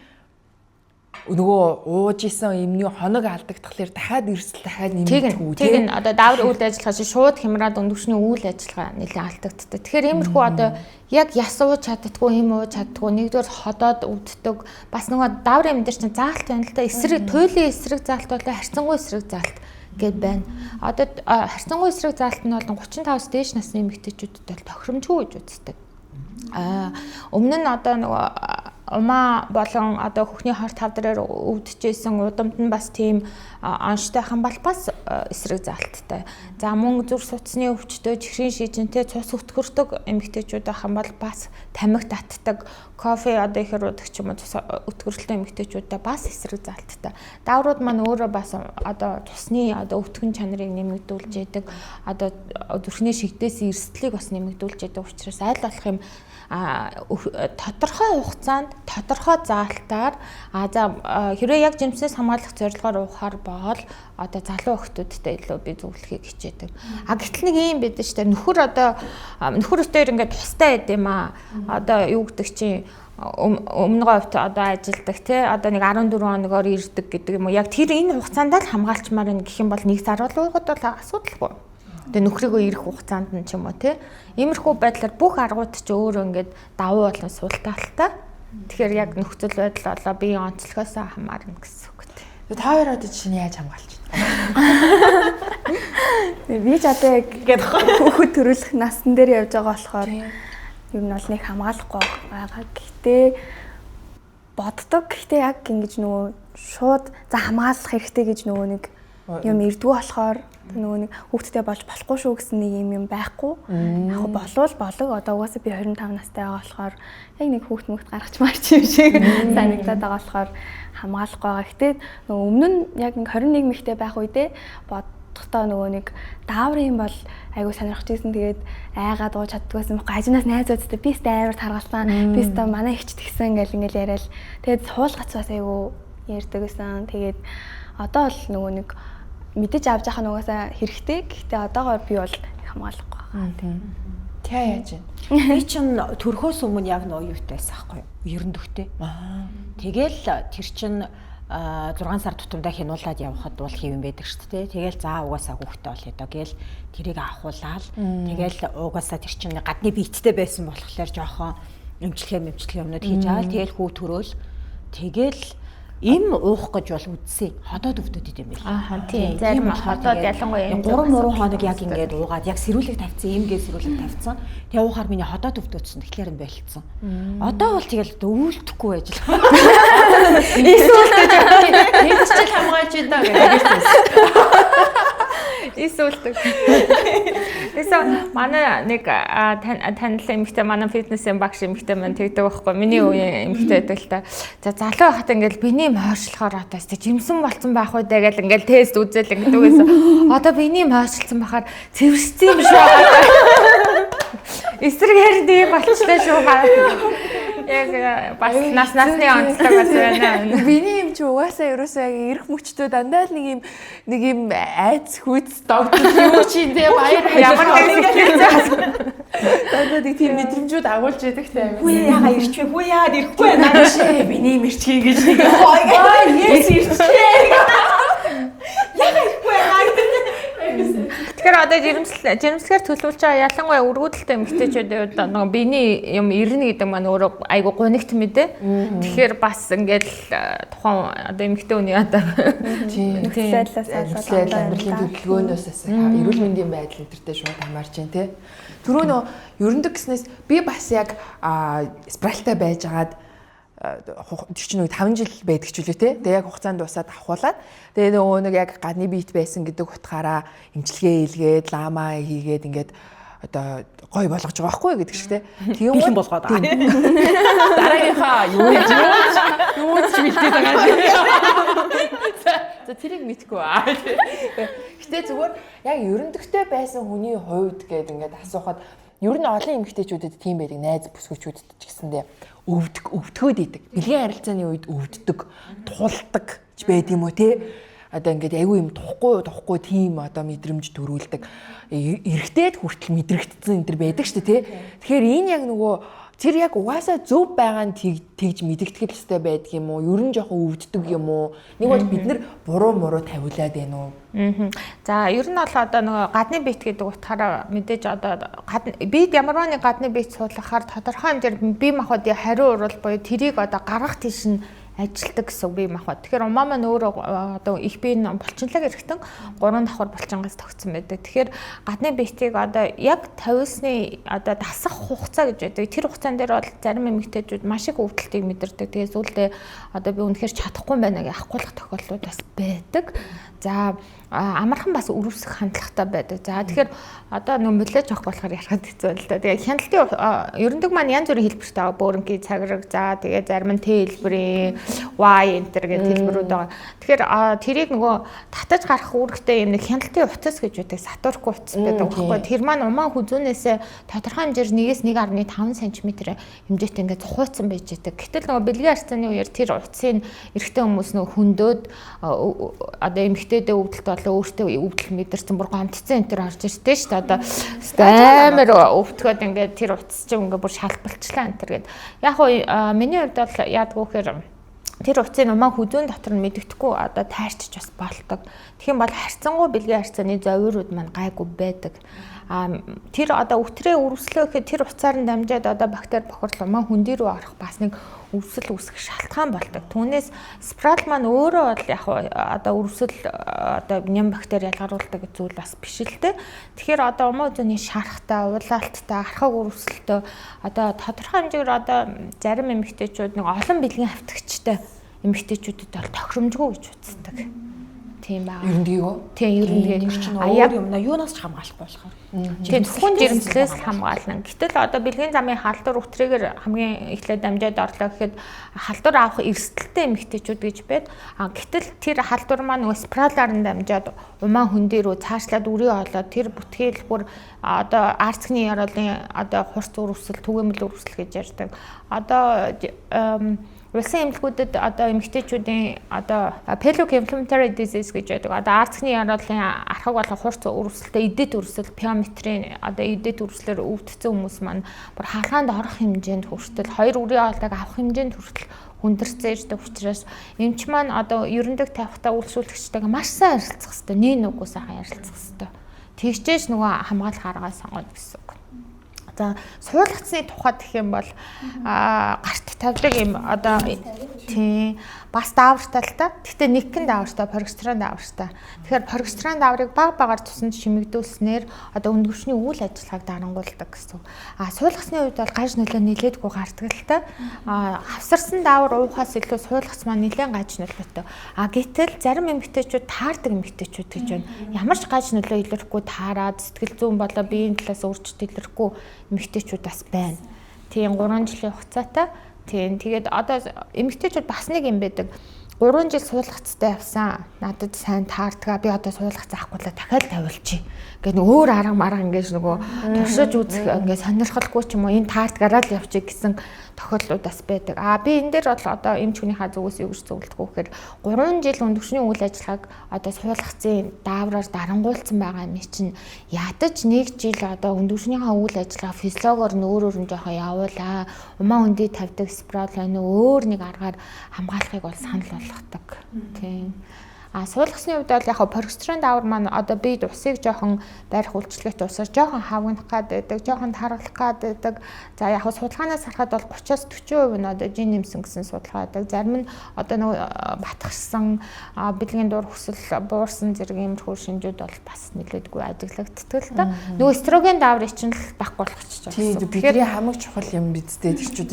нөгөө ууж исэн эмний хоног алдагдахлаар дахиад эрсэл дахиад нэмэгдэх үү. Тэг нь одоо даавар үйл ажиллагаа шиг шууд хямраад өндөвчний үйл ажиллагаа нэлээд алдагддаг. Тэгэхээр иймэрхүү одоо яг яс ууж чаддаггүй, им ууж чаддаггүй, нэгдүгээр ходоод өвддөг. Бас нөгөө дааврын юм дээр чинь заалт байна л да. Эсрэг туйлын эсрэг заалт болоо харьцангуй эсрэг заалт гэд байна. Одоо харьцангуй эсрэг заалт нь бол 35-аас дээш насны эмэгтэйчүүдэд бол тохиромжгүй гэж үздэг. Өмнө нь одоо нөгөө умаа болон одоо хөхний хор тавдраар өвдөжсэн удамд нь бас тийм онцтойхан бол бас эсрэг заалттай. За мөн зүр судасны өвчтөд чихрийн шижинтэй цус өтгөрдөг эмэгтэйчүүдийнхэн бол бас тамхи татдаг, кофе одоо ихэр уудаг ч юм уу цус өтгөрлөлтөө эмэгтэйчүүдтэй бас эсрэг заалттай. Дааврууд маань өөрөө бас одоо цусны одоо өвтгөн чанарыг нэмэгдүүлж яадаг, одоо зүрхний шигдээс эрсдлийг бас нэмэгдүүлж яадаг учраас аль болох юм тодорхой хугацаанд тодорхой заалтаар хэрвээ яг жимснээс хамгаалах зорилгоор уухаар бол одоо залуу охтуудтай илүү би зөвлөхийг хичээдэг. Гэтэл нэг юм байдаг шүү дээ. Нөхөр өтөр ингээд тустай байд юм аа. Одоо юу гэдэг чинь өмнөгөө хувьд одоо ажилдаг тий одоо нэг 14 хоногоор ирдэг гэдэг юм уу. Яг тэр энэ хугацаанд л хамгаалчмаар нь гэх юм бол нэг сар бол уугаад бол асуудалгүй. Тэгээ нөхрийгөө ирэх хугацаанд нь ч юм уу тий. Иймэрхүү байдлаар бүх аргууд ч өөрөө ингээд давуу болон суултаалтай. Тэгэхээр яг нөхцөл байдал болоо биеийн онцлогоос хамаарна гэсэн үг тий. Тэгээ та хоёр одоо чинь яаж хамгаалж байна? Би ч одоо яг хүүхэд төрүүлэх насн дээр явж байгаа болохоор ер нь бол нэг хамгаалахгүй байгаа. Гэхдээ боддог. Гэхдээ яг ингэж нөгөө шууд за хамгаалах хэрэгтэй гэж нөгөө нэг юм ирдгүү болохоор нөгөө нэг хүүхдтэй болж болохгүй шүү гэсэн нэг юм байхгүй. Яг болог одоо угаасаа би 25 настай байгаа болохоор яг нэг хүүхд гаргач марч юм шиг санагдаад байгаа болохоор хамгаалахгүй байгаа. Гэтэ нөгөө өмнө нь яг нэг 21 мэхтэй байх үедээ бодохдоо нөгөө нэг дааврын бол айгуу сонирхож ирсэн. Тэгээд айгаад ууж чаддгүйсэн байхгүй. Ажинаас найзуудтай би сте амар таргалсан. Би сте манай ихч тэгсэн ингээл яриад тэгээд суулгац бас айгуу ярьдаг гэсэн. Тэгээд одоо бол нөгөө нэг мэдээж авч яхаа нугасаа хэрэгтэй. Гэхдээ одоогоор би бол хамгаалахгүй байгаа. Тэ яаж вэ? Би чинь төрхөөс өмнө яг нөө юутай байсан байхгүй юу? Ерөндөгтэй. Тэгэл тэр чинь 6 сар тутамдаа хянуулаад явхад бол хэвэн байдаг шүү дээ. Тэгэл за угаасаа хүүхдээ болъё доо гээл тэрийг авахуулаад тэгэл угаасаа тэр чинь гадны биеттэй байсан болохоор жоохон эмчилгээ юмнууд хийж аваад тэгэл хүү төрөөл тэгэл им уух гэж бол үдсэн. Ходоод өвдөд идэм байл. Тийм. Зарим ходоод ялангуяа 3 хоног яг ингээд уугаад яг сэрүүлэг тавьсан, имгээ сэрүүлэг тавьсан. Тэгээ уухаар миний ходоод өвдөөдсөн. Тэгэхээр нь болцсон. Одоо бол тэгэл өвөлдөхгүй байж л. Тэгчл хамгаалж идэ гэж. Эсвэл манай нэг танилан эмэгтэй манай фитнесийн багш эмэгтэй маань тэгдэг байхгүй. Миний үеийн эмэгтэй байдаг л та. За залуу байхад ингээл биений мойршлохоор одоо жимсэн болцсон байх уу даа гэл ингээл тест үзэл ингэдэг байсан. Одоо биений мойршлцсан бахаар цэвэрсэн юм шиг байгаа. Эсрэг харин тийм болчихлоо шүү хаа. Яг бас насны онцлог бас байна. Биний юм чи угаасаа ерөөсөө яг эрх мөчтөө дандаа л нэг юм айц хүч догдох юм чи дээ баяр ямар нэг дандаа нэг тийм мэдрэмжүүд агуулж яддаг таа. Хүү яага ирчихвэ. Хүү яагаад ирэхгүй байна? Наа биний мэрчхий гэж нэг Yes ирчихвэ. Яага ирэхгүй байна? Тэгэхээр одоо жирэмслэгээр төлөвлөж байгаа ялангуяа өргөдөлтөй эмэгтэйчүүдийн хувьд нөгөө биений юм ирнэ гэдэг маань өөрөө айгу гонигт мэдээ. Тэгэхээр бас ингээд тухайн одоо эмэгтэй хүний одоо нөхцөл амьдралын төлөвлөгөөнөөс эрүүл мэндийн байдал өдөртэй шууд хамаарч байна те. Түрүү нөө ерөндөг гэснээс би бас яг спиральтай байжгаад тэр чинь нэг 5 жил байдаг ч үлээ те. Тэгээ яг хугацаанд дуусаад авахуулаад тэгээ нөгөө нэг яг гадны биет байсан гэдэг утгаараа эмчилгээ хийлгээд лама хийгээд ингээд одоо гой болгож байгаа байхгүй гэдэг шиг те. Тийм бэлэн болгоод байгаа. Дараагийнхаа юу ч бэлдээд байгаа. За тэрийг мэдгүй аа. Гэтэ зүгээр яг ерөндөгтэй байсан хүний хувьд гээд ингээд асуухад ер нь олон эмэгтэйчүүдэд тийм байдаг найз бүсгүүчүүдэд ч гэсэндээ өвдгөөд идэг. Бэлгийн харилцааны үед өвддөг, тулдаг ч байд юм уу те. Одоо ингээд аюу юм тухгүй тийм одоо мэдрэмж төрүүлдэг. Эрэгтэйд хүртэл мэдрэгдсэн энэ төр байдаг шүү дээ те. Тэгэхээр энэ яг нөгөө тэр яг угаасаа зөв байгаа нь тэгж мэдэгдэх хэвчтэй байдаг юм уу? Ер нь жоохон өвддөг юм уу? Нэг бол бид нар буруу тавиулаад байна уу? За ер нь бол одоо нөгөө гадны биет гэдэг утгаараа мэдээж одоо бид ямарваа нэг гадны биет суулгахаар тодорхой хэмжээр бие махбодын хариу урвал буюу тэрийг одоо гаргах тийш нь ажилтдаг гэсэн үг бие махбод. Тэгэхээр умаа маань өөрөө одоо их биеийн булчинлаг эргэтэн 3 давхар булчингаас тогтсон байдаг. Тэгэхээр гадны биетийг одоо яг тавилсны одоо дасах хугацаа гэж байдаг. Тэр хугацаан дээр бол зарим эмэгтэйчүүд маш их өвдөлтийг мэдэрдэг. Тэгээд зүйлдээ одоо би үнэхээр чадахгүй байна гэж ахгуулах тохиолдлууд бас байдаг. За амархан бас өрөвсөх хандлагатай байдаг. За тэгэхээр одоо нөмөлөж авах болохоор ярахад хэцүү л да. Тэгээд хяналтын ерөндөг маань янз бүрийн хэлбэртэй байгаа. Бөөрөнгийн цаграг, за тэгээд зарим нь Т хэлбэрийн Y enter гэх хэлбэрүүд байгаа. Тэгэхээр тэрийг нөгөө татаж гарах үүрэгтэй юм нэг хяналтын утас гэж үүдэг. Сатурк утас байдаг байхгүй. Тэр маань умаа хүзүүнээсээ тодорхой хэмжээр 1-1.5 см хэмжээтэй ингээд зухуйцсан байж байдаг. Гэтэл нөгөө бэлгийн арцны үеэр тэр утсын эрэгтэй хүмүүс нөгөө хөндөд одоо эмэгтэйдээ өвдөлт болоо өөртөө өвдөл мэдэрсэн бүр гомдцсан энэ төр орж ирсэн шүү дээ. Одоо амар өвдөхөд ингээд тэр утас чинь ингээд бүр шалбалчлаа энэ төр гэд. Яг уу миний хувьд бол яадгүй гэхээр тэр утсыг умаа хүзүүн дотор нь мэддэхгүй одоо тайрчиж бас болдог. Тэгэх юм бол харьцангуй бэлгийн харьцааны зовирууд маань гайгүй байдаг. Тэр одоо өвтрээ үрвслөө гэхэд тэр уцаар нь дамжаад одоо бактери бохирдол умаа хүн дээр рүү орох бас нэг өвсөл үүсэх шалтгаан болдог. Түүнээс спирал маань өөрөө бол яг одоо өвсөл одоо ням бактери ялгаруулдаг зүйл бас биш л дээ. Тэгэхээр одоо умаа үзүүний шарахтай, улаалттай, архаг өвсөлтөө одоо тодорхой хэмжээгээр одоо зарим эмэгтэйчүүд нэг олон бэлгийн хавтагчтай эмэгтэйчүүдэд бол тохиромжгүй гэж үздэг. Тийм баа. Ерөндөйгөө. Тийм ерөндөйгөө. Аяг юмна юунаас ч хамгаалах болохоор. Тийм зөвхөн жирэмслээс хамгаална. Гэтэл одоо бэлгийн замын халдвар өвтрийгээр хамгийн эхлээд дамжаад орлоо гэхэд халдвар авах эрсдэлтэй эмэгтэйчүүд гэж байна. Гэтэл тэр халдвар маань нөгөө спиралаар нь дамжаад умаа хүн дээр рүү цаашлаад үрээ олоод тэр бүтгээл бүр одоо арцгны яроолын одоо хурц үрвсэл, түгээмэл үрвсэл гэж ярьдаг. Одоо улсын эмнэлгүүдэд одоо эмэгтэйчүүдийн одоо pelvic inflammatory disease гэж байдаг. Одоо арцгны яроолын архаг болон хурц үрвсэлтэй эдэт үрвсэл, пиометрийн одоо эдэт үрвслээр өвдсөн хүмүүс маань бүр хаалгаанд орох хэмжээнд хүртэл 2 үрийн олдог авах хэмжээнд хүртэл хүндэрсэн ирдэг учраас эмч маань одоо ерөндөг тавихтаа үйлчлүүлэгчтэйгээ маш сайн ярилцах хэрэгтэй. Нэг нүггүй сайхан ярилцах хэрэгтэй. Тэгжээж нөгөө хамгаалах аргаа сонгоно гэсэн үг. За суулгацны тухайд гэх юм бол гарт тавьдаг юм одоо тийм бас даавартай л та. Гэхдээ нэгэн даавартай, прогестерон даавартай. Тэгэхээр прогестерон дааврыг баг багаар тусанд шимэгдүүлснээр одоо өндгөрчний үйл ажиллагааг дарангуулдаг гэсэн. Суулгацны үед бол гаж нөлөө нэлээдгүй гардаг л та. Хавсарсан даавар уухаас илүү суулгац маань нэлээд гаж нөлөөтэй. Гэтэл зарим эмэгтэйчүүд таардаг эмэгтэйчүүд гэж байна. Ямар ч гаж нөлөө илэрхгүй таарад сэтгэл зүйн болоо биеийн талаас өөрчлөлт илэрхгүй эмэгтэйчүүд бас байна. Тийм 3 жилийн хугацаатай. Тийм тэгээд одоо эмэгтэйчүүд бас нэг юм байдаг. 3 жил суулгацтай явсан. Надад сайн таардгаа. Би одоо суулгац авахгүй л дахиад тавиулчих. Ингээд өөр арга марга ингээд нөгөө туршиж үзэх ингээд сонирхолгүй ч юм уу энэ таардгаараа л явчих гэсэн тохиолдлууд бас байдаг. Би энэ дээр бол одоо эмч хүнийхээ зүгээс юу гэж зөвлөдөг вэ гэхээр 3 жил өндөгчний үйл ажиллагааг одоо суулгацын даавраар дарангуулсан байгаа юм чинь ядаж 1 жил одоо өндөгчнийхээ үйл ажиллагаа физиологоор нь өөрөөр нь жоохон явуулаа. Умаа хүндий тавьдаг спирал байна өөр нэг аргаар хамгаалахыг бол санал болгодог. Тийм. Суулгасны үед бол яг прогестерон даавар маань одоо биед усыг жоохон байрах үйлчлэгт усаар жоохон хавгнах гад байдаг, жоохон тархалах гад байдаг. За яг судалгаанаас харахад бол 30-40% нь одоо жин нэмсэн гэсэн судалгаа байдаг. Зарим нь одоо нөгөө батгсан, бэлгийн дур хүсэл буурсан зэрэг иймэрхүү шинжүүд бол бас нэлээдгүй ажиглагддаг л та. Нөгөө эстроген дааврыг чинь л байхгүй болгочих гэсэн. Тийм бидний хамгийн чухал юм бидтэй тэрчүүд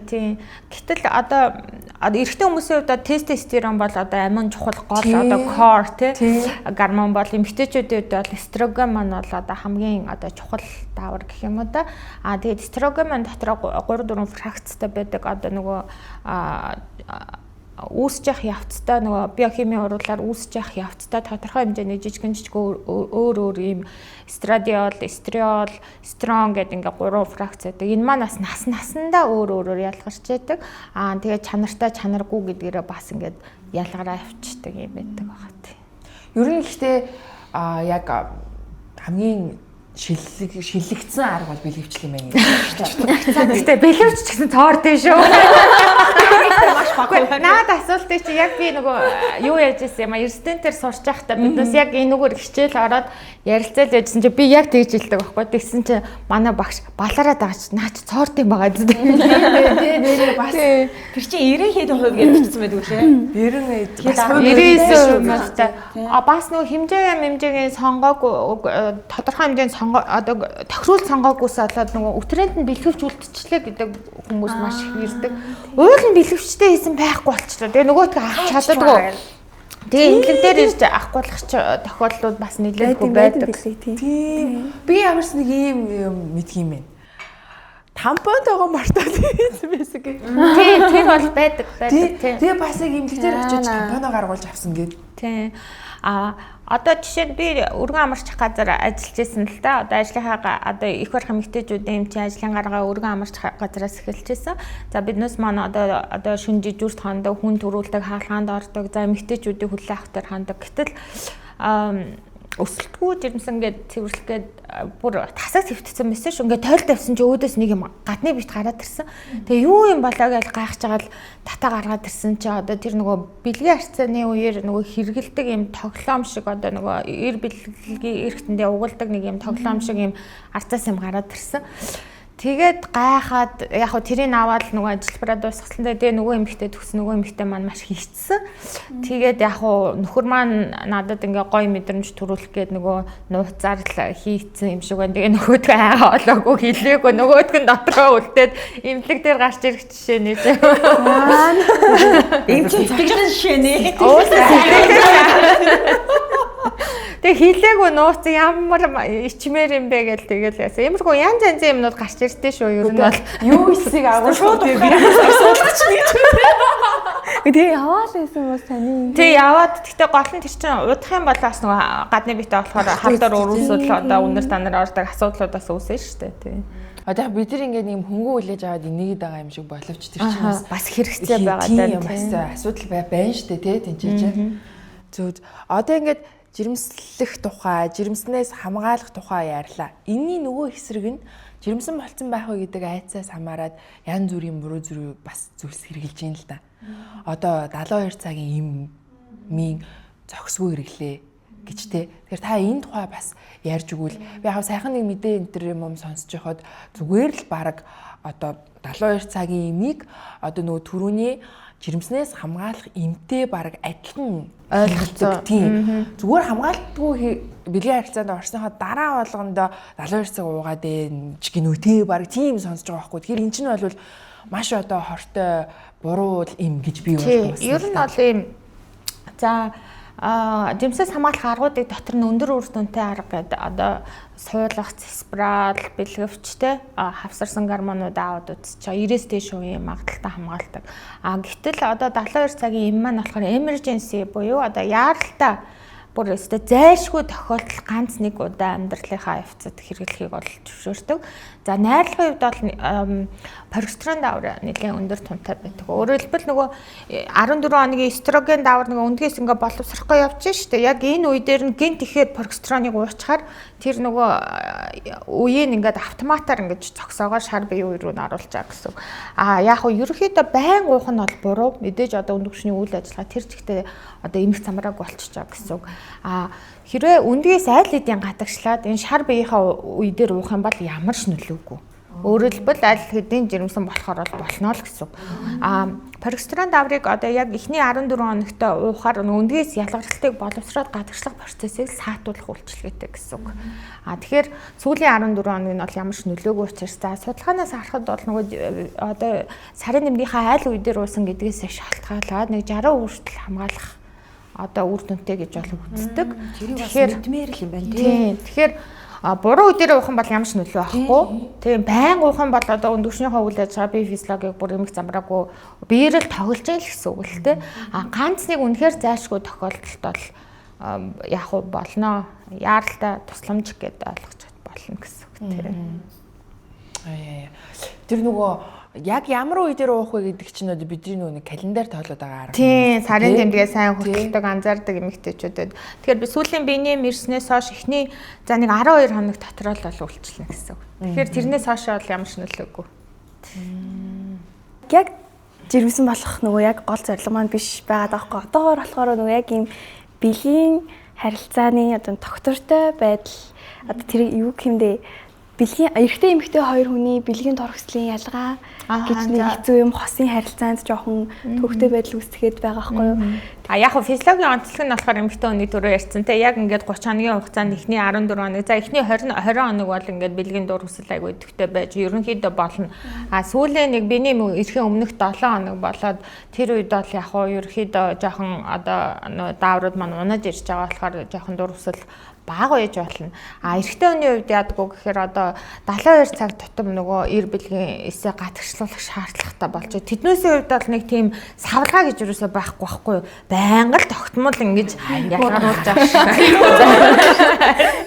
тийм. Гэтэл одоо эрэгтэй хүмүүсийн хувьд тестостерон бол одоо амин чухал гол одоо core гормон бол эмэгтэйчүүдэд бол эстроген маань бол одоо хамгийн одоо чухал даавар гэх юм уу да. Тэгээд эстроген маань дотор 3-4 фракцтай байдаг одоо нөгөө үүсэж явах явцтай нөгөө биохимийн уруулаар үүсэж явах явцтай тодорхой хэмжээний жижигэн өөр ийм эстрадиол, эстриол, эстрон гэдэг ингээ 3 фракц байдаг. Энэ маань бас насандаа өөрөөр ялгарч байдаг. Тэгээд чанартай чанаргүй гэдгээрээ бас ингээд ялгараа авчдаг юм байдаг байгаа тийм. Ер нь гэхдээ яг хамгийн шиллэгдсэн арга бол бэлгэвчлэл юм байна. Гэтэ бэлгэвч ч гэсэн цоор дээ шүү. маш бага. Наад асуултыг чи яг би нөгөө юу яаж ирсэн юм а эрдэнтээр сурч байхдаа биднээс яг энэ нүгээр хичээл ороод ярилцаал яжсэн чи би яг тэгж хэлдэг байхгүй. Тэгсэн чи манай багш балараад байгаа чи наач цоорт юм байгаа зү. Тэгээ бас Тэр чинь 90% гэж бичсэн байдаг үлээ. 90 бас 99% бас нөгөө хэмжээгийн сонгоогүй тодорхой хэмжээний одоо тохируулт сонгоогүйс болоод нөгөө өтрээнд нь бэлгэвч үлдчихлээ гэдэг хүмүүс маш их ирдэг. Уул нь бэлгэвчтэй хийсэн байхгүй болчихлоо. Тэгээ нөгөөдгөө авч чаддаггүй. Тэгээ имлэг дээр ирж авахгүй болох тохиолдлууд бас нэлээдгүй байдаг. тийм. Би ямарс нэг ийм мэдх юм байна. Тампонтойгоо мартаад хийсэн байсан гэх. Тийм тэр бол байдаг. Тэгээ бас яг имлэг дээр очиж тампоно гаргуулж авсан гэд. Тийм. Одоо жишээ нь би өргөн амарч газар ажиллаж байсан л да. Одоо ажлынхаа одоо их барах эмэгтэйчүүдийн эмчийн ажлын гаргаа өргөн амарч газараас эхэлж байсан. За биднээс маань одоо шүн жижүүрт хандаг, хүн төрүүлдэг, хаалгаанд ордог. За эмэгтэйчүүдийн хүлээ авах төр хандаг. Гэтэл өсөлтгүй жирэмсэн гээд цэвэрлэх гээд бүр тасаг твтцсэн мессеж ингээд тойл тавьсан чи өөдөөс нэг юм гадны бит гараад ирсэн. Тэгээ юу юм болоо гэж гайхаж байгаа л татаа гаргаад ирсэн чи одоо тэр нөгөө бэлгийн харьцааны үеэр нөгөө хэрэгэлдэг юм тоглоом шиг одоо нөгөө эр бэлгийн эргэтэндээ угалдаг нэг юм тоглоом шиг юм арцаас юм гараад ирсэн. Тэгээд гайхаад яг хөө тэрийг аваад нөгөө ажилбараа дуусгасан. Тэгээ нөгөө эмэгтэй төгс нөгөө эмэгтэй маань маш хийцсэн. Тэгээд яг хөө нөхөр маань надад ингээ гоё мэдрэмж төрүүлэх гээд нөгөө нууцаар л хийцсэн юм шиг байна. Тэгээ нөгөөдгөө айгаа олоогүй хэлээгүй нөгөөдг нь дотроо үлдээд эмнэлэг дээр гарч ирэх жишээ нэ. Эмч сэтгэл жишээ нэ. Тэгээ хийлээгүй нууц ямар ичмээр юм бэ гэж тэгэл яасан. Иймэрхүү янз янзын юмнууд гарч ирдэ шүү. Ер нь бол Юу хийсийг агуулсан би асуултч нэг. Тэгээ яваал байсан бас таны. Тэг яваад гэхдээ гол нь тэр чинь удах юм бол бас нөгөө гадны битээ болохоор халдвар өрүүлсэл одоо үнэр танаар ордог асуудлуудаас үүсэн шүү дээ. Тий. Одоо бид нар ингээд юм хөнгөө хүлээж аваад инээгээд байгаа юм шиг боловч тэр чинь бас хэрэгцээ байгаа даа. Бас асуудал байна шүү дээ тий тэнцээж. Зөв. Одоо ингээд жирэмслэх тухай, жирэмснээс хамгаалах тухай ярьлаа. Энийний нөгөө хэсрэг нь жирэмсэн болцсон байх уу гэдэг айцаас хамаарад янз бүрийн буруу зүрх бас зүйлс хэрглэж юм л да. Одоо 72 цагийн мийн зохисгүй хэрэглээ гэж те. Тэгэхээр та энэ тухай бас ярьж өгвөл би яг сайхан нэг мэдээ энэ төр юм сонсож байхад зүгээр л баг одоо 72 цагийн имийг одоо нөгөө түрүүний жирэмснээс хамгаалах эмтэй баг адилхан ойлголцдог тийм. Зүгээр хамгаалтгүй бэлгийн харилцаанд орсныхоо дараа болгондоо 72 цаг уугаад ч гинүү те баг тийм сонсож байгаа байхгүй. Тэгэхээр эн чинь бол маш одоо хортой буруу юм гэж би ойлгосон. Ер нь бол ийм за жимсээс хамгаалах аргуудыг дотор нь өндөр үр дүнтэй арга гэдэг одоо суулгах, цэспрал, бэлгэвчтэй хавсарсан гормонууд аваад үзчих. 90-с дээш үеийн магадaltaй хамгаалдаг. Гэтэл одоо 72 цагийн эм маань болохоор emergency буюу одоо яаралтай бүр өстэй зайлшгүй тохиолдол ганц нэг удаа амьдралынхаа явцад хэрэглэхийг бол зөвшөөрдөг. За найрлагын хувьд бол прогестерон давар нэлээд өндөр тунтай байдаг. Өөрөөр хэлбэл нөгөө 14 хоногийн эстроген давар нөгөө өндгөөс ингээ боловсрахгүй явж штэ. Яг энэ үе дээр нь гинт ихэд прогестероныг уучаар тэр нөгөө үеийг ингээд автоматар ингэж цогсоогоор шар биеийн үе рүү нь оруулж байгаа гэсэн. Яг хөө ерөнхийдөө байн уух нь бол буруу. Мэдээж одоо өнд төвшний үйл ажиллагаа тэр чигтээ одоо эмх замрааг болчихж байгаа гэсэн. Хэрвээ өндгөөс айл хэдийн гадагшлаад энэ шар биеийнхаа үе дээр уух юм бол ямар ч нөлөөгүй. Өөрөөр хэлбэл айл хэдийн жирэмсэн болохоор бол болно л гэсэн. Прогестерон даврыг одоо яг эхний 14 хоногт уухаар өндгөөс ялгаралтыг боловсроод гадагшлах процессыг саатуулах үйлчилгээтэй гэсэн үг. Тэгэхээр сүүлийн 14 хоног нь бол ямар ч нөлөөгүй учраас судалгаанаас харахад бол нөгөө одоо сарын нэмгийнхаа айл үе дээр уусан гэдгээс шалтгаалаад нэг 60% хүртэл хамгаалах одоо үр дүнтэй гэж бол үздэг. Тэгэхээр мэдмээр л юм байна тийм. Тэгэхээр буруу үдээр уух юм бол ямар ч нөлөө байхгүй. Тийм байн уух юм бол одоо өндөгчнийхөө үйл ажиллагаа бие физиологийг бүр эмх замраагүй биеэр л тоглож байгаа л гэсэн үг л тийм. Ганц нэг үнэхээр зайлшгүй тохиолдолд бол яг уу болно. Яаралтай тусламж гэдээ ойлгож болно гэсэн үг тийм. Тэр нөгөө яг ямар үе дээр уух вэ гэдэг чинь одоо бидний нөгөө календар тоолоод байгаа арга. Тийм, сарын тэмдэгээ сайн хөтөлдөг, анзаардаг эмэгтэйчүүдэд. Тэгэхээр би сүүлийн биений мэрснээс хойш эхний за нэг 12 хоног дотор л үйлчлэнэ гэсэн үг. Тэгэхээр тэрнээс хойш бол ямар ч нөлөөгүй. Яг жирэмсэн болох нөгөө яг гол зорилго маань биш байгаад байгаа байхгүй. Одоогоор болохоор нөгөө яг ийм бэлгийн харилцааны одоо тогтвортой байдал одоо тэр юу гэмдэ бэлгийн эрэгтэй эмэгтэй хоёр хүний бэлгийн торгослын ялгаа гэж нэг хэцүү юм хосын харилцаанд жоохон төвхтэй байдал үүсгээд байгаа байхгүй юу? Яг физиологийн онцлог нь болохоор эмэгтэй хүний төрөө ярьсан те яг ингээд 30 хоногийн хугацаанд эхний 14 хоног за эхний 20 хоног бол ингээд бэлгийн дур хүсэл айгүй төвхтэй байж ерөнхийдөө болно. Сүүлийн нэг биений эрхийн өмнөх 7 хоног болоод тэр үед бол яг ерөнхийдөө жоохон одоо дааврууд маань унаж ирж байгаа болохоор жоохон дур хүсэл бага байж болно. Эрэгтэй хүний хувьд яадгүй гэхээр одоо 72 цаг тутам нөгөө эр бэлгийн эсээ гатгчлуулах шаардлагатай болж байна. Тэднээсийн хувьд бол нэг тийм савлгаа гэж юусоо байхгүй байхгүй юу? Байнга л тогтмол ингэж ялгаруулж байгаа шүү.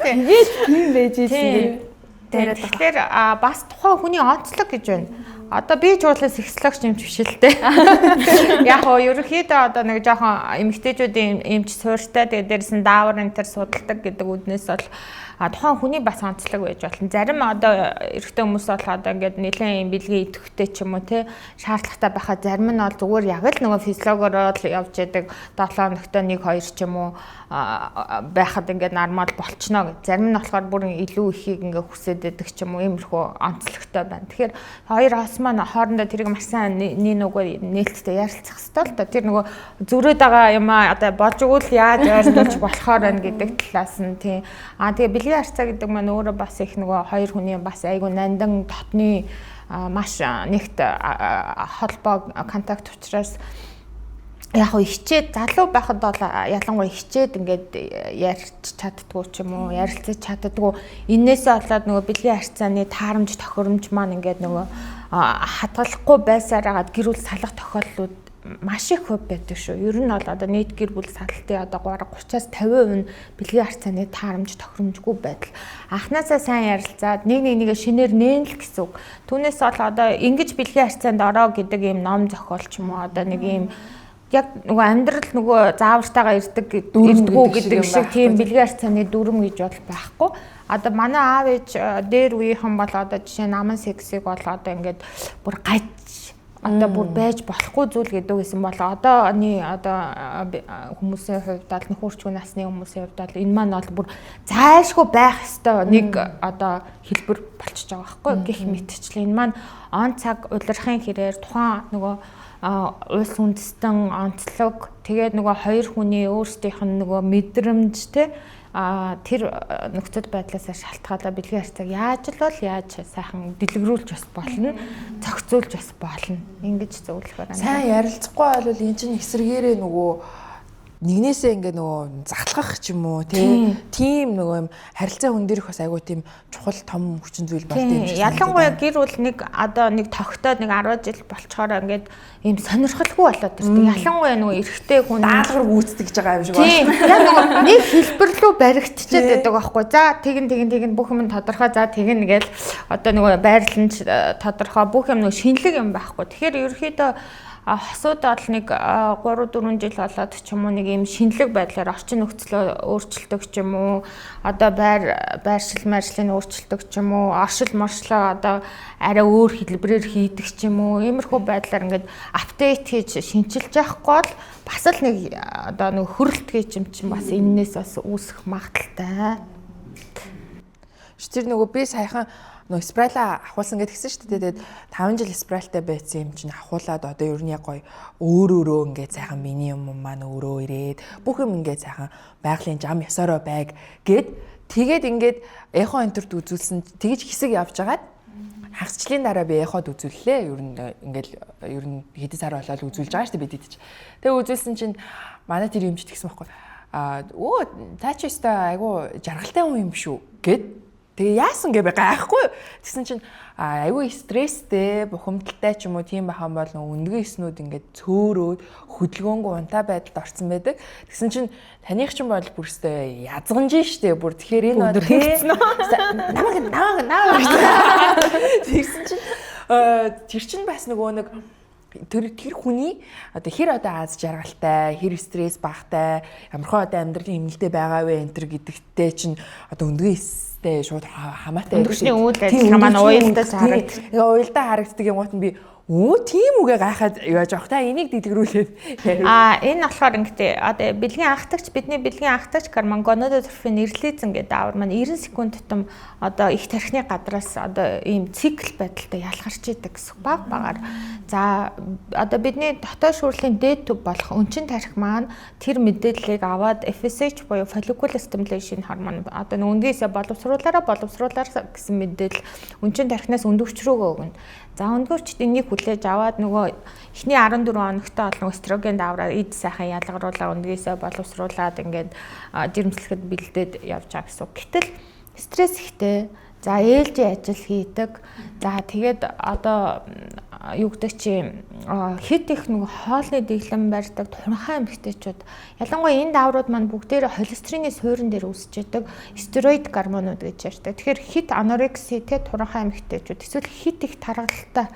Тэгээд тийм байж ийсэн. Тэгэхээр бас тухайн хүний онцлог гэж байна. Одоо би ч уулаа сексологч юм биш л дээ. Яг гоо ерөнхийдөө одоо нэг жоохон эмэгтэйчүүдийн эмч суурьтай тэгээд дээрс нь даавар энэ төр судалдаг гэдэг үднээс бол тухайн хүний бас онцлог байж болно. Зарим одоо эрэгтэй хүмүүс бол одоо ингээд нэлээд юм бэлгийн идэвхтэй ч юм уу те шаардлагатай байхад зарим нь бол зүгээр яг л нөгөө физиологоор л явж яадаг 7 хоногт 1 2 ч юм уу байхад ингээд нормал болчихно гэж. Зарим нь болохоор бүр илүү ихийг ингээд хүсээд байдаг ч юм уу иймэрхүү онцлогтой байна. Тэгэхээр хоёр ос маань хоорондоо тэрийг маш сайн нөгөө нээлттэй ярилцах хэрэгтэй л да. Тэр нөгөө зүрээд байгаа юм одоо болж өгвөл яаж ойртуулж болохоор байна гэдэг талаас нь тийм. Тэгээ бэлгийн харьцаа гэдэг маань өөрөө бас их нөгөө хоёр хүний бас айгүй нандан дотны маш нэгт холбоо контакт учраас яг хичээд залуу байхад бол ялангуяа хичээд ингээд ярьж чаддгүй ч юм уу ярилцаж чаддгүй энээсээ болоод нөгөө бэлгийн харьцааны таарамж тохиромж маань ингээд нөгөө хадгалахгүй байсараагаад гэр бүл салах тохиолдлууд маш их хөв байдаг шүү. Ер нь бол одоо нийт гэр бүл салтын одоо 30-аас 50% нь бэлгийн харьцааны таарамж тохиромжгүй байдал. Анхнаасаа сайн ярилцаад нэгээ шинээр нээн л гэсэн үг. Түүнээс бол одоо ингэж бэлгийн харьцаанд ороо гэдэг ийм ном зохиолч юм уу одоо нэг ийм яг нөгөө амьдрал нөгөө заавартайгаа ирдэггүй гэдэг шиг тийм бэлгийн харьцааны дүрм гэж бол байхгүй. Одоо манай аав ээж дээр үеийнхэн бол одоо жишээ нь аман сексийг бол одоо ингээд бүр гаж одоо бүр байж болохгүй зүйл гэдэг байсан бол одооний одоо хүмүүсийн хувьд бол нөхөрчгүй насны хүмүүсийн хувьд бол энэ маань бол бүр зайлшгүй байх ёстой нэг одоо хэлбэр болчихж байгаа байхгүй гэх мэтчлээ энэ маань он цаг улирахын хэрээр тухайн нөгөө улс үндэстэн онцлог тэгээд нөгөө хоёр хүний өөрсдийнх нь нөгөө мэдрэмж те тэр нөхцөл байдлаас шалтгаалаад бэлгийн харьцааг яаж л бол яаж сайхан дэлгэрүүлж бас болно зохицуулж бас болно ингэж зөвлөхөр байна. Сайн ярилцахгүй бол эн чинь эсрэгээрээ нөгөө нэгнээсээ ингээ нөгөө захлах ч юм уу тийм нөгөө юм харилцаа хүн дээрх бас айгуу тийм чухал том хүчин зүйл болт юм шиг. Ялангуяа гэр бүл нэг одоо нэг тогтоод нэг 10 жил болцохоор ингээд ийм сонирхолгүй болоод ирдэг. Ялангуяа нөгөө эрэгтэй хүн даалгавар гүйцэтгэж байгаа юм шиг байна. Тийм. Яг нөгөө нэг хэлбэр рүү баригдчихэд байдаг байхгүй. За тэгин бүх юм тодорхой. За тэгин гээл одоо нөгөө байрлалч тодорхой бүх юм нөгөө шинэлэг юм байхгүй. Тэгэхээр ерөөхдөө хосууд бол нэг 3-4 жил болоод ч юм уу нэг юм шинэлэг байдлаар орчин нөхцөлөө өөрчилдөг ч юм уу одоо байршил маршлыг өөрчилдөг ч юм уу оршил моршлоо одоо арай өөр хэлбэрээр хийдэг ч юм уу иймэрхүү байдлаар ингээд апдейт хийж шинчилж явахгүй бол бас л нэг одоо нэг хөрөлтгий юм чинь бас энээс бас үүсэх магадaltaй. Тэр нөгөө би саяхан нөгөө спрайла ахуулсан гэдгийгсэн шүү дээ. Тэгээд 5 жил спрайлтай байсан юм чинь ахуулаад одоо ер нь яг гоё өөрөө ингээд сайхан миний юм маань өөрөө ирээд бүх юм ингээд сайхан байгалийн зам ёсороо байг гэд тэгээд ингээд эхо энтерт үзүүлсэн тэгж хэсэг явж агаад хагасчлын дараа би эход үзүүллээ. Ер нь хэдэн сар болоод үзүүлж байгаа шүү дээ бид хэд ч. Тэгээд үзүүлсэн чинь манай тэр юмч тэгсэн байхгүй. Та ч өстой айгу жаргалтай хүн юм шүү гэд тэгээ яасан гэ гайхгүй. Тэгсэн чинь айгүй стресстэй, бухимдалтай ч юм уу тийм бахан бол өндгөө эснүүд ингээд цөөрөөд хөдөлгөөнгөө унтаа байдалд орсон байдаг. Тэгсэн чинь таних ч юм бол бүрстэй язганж штэ. Бүр тэгэхээр энэ тэгсэн чинь тэр чинь бас нөгөө нэг тэр хүний одоо хэр одоо аз жаргалтай, хэр стресс багтай, ямархаа одоо амьдралын хэмнэлтэд байгаа вэ энэ төр гэдэгтэй чинь одоо өндгөө эстэй шууд хамаатай өндөрчний үйл ажиллагаа маань уялдаа харагддаг. Уялдаа харагддаг юм гот нь би тийм үгээ гайхаад яаж явах та энийг дэлгэрүүлээд. Энэ болохоор ингэтэй одоо бэлгийн анхдагч бидний бэлгийн анхдагч гормон гонадотрофин нерлизэн гэдэг даавар маань 90 секунд тутам одоо их тархины гадраас одоо ийм цикл байдалтай ялгарч идэг гэсэн багаар. За одоо бидний дотоод шүүрлийн дээд төв болох өнчин тархи маань тэр мэдээллийг аваад FSH буюу follicular stimulation гормон одоо өндгөөсөө боловсруулаараа гэсэн мэдээлэл өнчин тархинаас өндөгч рүүгээ өгнө. За өндгөвчд энийг хүлээж аваад нөгөө эхний 14 хоногтой бол эстроген даавраар эд сайхан ялгаруулаа өндгөөсөө боловсруулаад ингээд жирэмслэхэд бэлдээд явж байгаа гэсэн. Гэтэл стресс ихтэй. За ээлжийн ажил хийдэг. За тэгээд одоо юу гэдэг чи хит их нөгөө хоолны дэглэм барьдаг турхай эмэгтэйчүүд ялангуяа энэ дааврууд маань бүгдээрээ холестерины суурин дээр үүсэж идэг стероид гормонууд гэж ярьдаг. Тэгэхээр хит анорекси те турхай эмэгтэйчүүд эсвэл хит их таргалалтай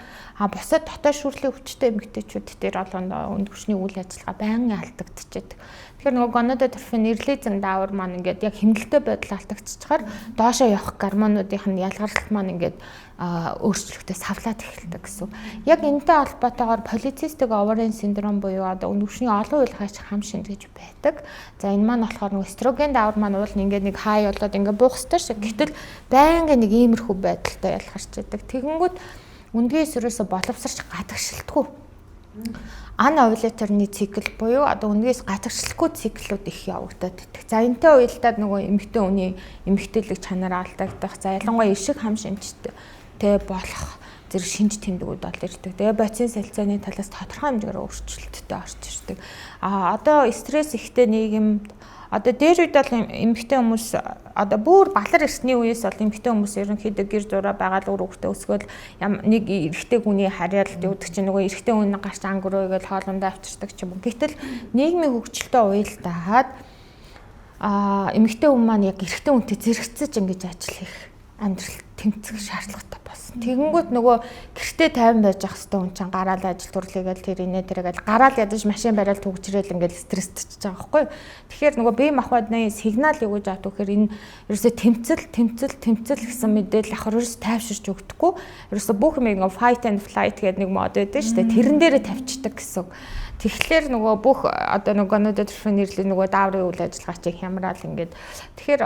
бусад дотоод шүүрлийн өвчтөй эмэгтэйчүүд дээр олгоно өндгөчний үйл ажиллагаа байнга алдагдчихэдэг. Тэгэхээр нөгөө гонадотрофин нерлизэн даавар маань ингээд яг хэмнэлттэй байдал алдагдчихаар доошоо явах гормонуудынх нь ялгарлалт маань ингээд өөрчлөлтөд савлаад эхэлдэг гэсэн. Яг энэтэй холбоотойгоор полицистик оварын синдром буюу одоо өндгөчний олон уйлгаач хам шинж гэж байдаг. За энэ маань болохоор нөгөө эстроген даавар маань уул ингээд нэг хай болоод ингээд буух ёстой шиг. Гэтэл байнга нэг иймэрхүү байдалтай ялгарч идэг. Тэгэнгүүт өндгөөс ерөөсө боловсрч гадагшилтгүй. Ановуляторны цикл буюу одоо өндгөөс гадагшлахгүй циклүүд их явагдаад байдаг. За энэтэй уялдаад нөгөө эмэгтэй хүний эмэгтэйлэг чанараа алдагдах. За ялангуяа ишиг хам шинжтэй болох зэрэг шинж тэмдгүүд бол ирдэг. Тэгээ боцын солилцооны талаас тодорхой хэмжээгээр өөрчлөлттэй орж ирдэг. Одоо стресс ихтэй нийгэмд одоо дээр үед бол эмэгтэй хүмүүс одоо бүр балар ирсний үеэс бол эмэгтэй хүмүүс ерөнхийдөө гэр зураа байгаа л үр хөвгтөө өсгөл нэг эрэгтэй хүний харьяалт явуудаг чинь нөгөө эрэгтэй хүн гарч ангөрөө гэж хоолундаа авчирдаг ч юм уу. Гэтэл нийгмийн хөгжилтэй уялдаад эмэгтэй хүн маань яг эрэгтэй хүнтэй зэрэгцэж ингэж ажил хийх амьдрал тэмцэх шаардлагатай болсон. Тэгэнгүүт нөгөө гэртээ тайван байж ах хэвээр хүн чинь гараал ажил төрлөгээл тэр инээ тэргээл гараал ядаж машин бариал түгжрээл ингээл стресстэйч байгаа байхгүй. Тэгэхээр нөгөө бие махбодны сигнал юу гэж авдаг гэхээр энэ ерөөсөө тэмцэл гэсэн мэдээлэл ахаар ерөөсөө тайвширч өгдөггүй. Ерөөсөө бүх юм ингээ fight and flight гэдэг нэг мод байдаг шүү дээ. Тэрэн дээрээ тавьчихдаг гэсэн. Тэгэхээр нөгөө бүх одоо нөгөө гонадотрофин нэрлийн нөгөө дааврын үйл ажиллагаа чинь хямраал ингээд. Тэгэхээр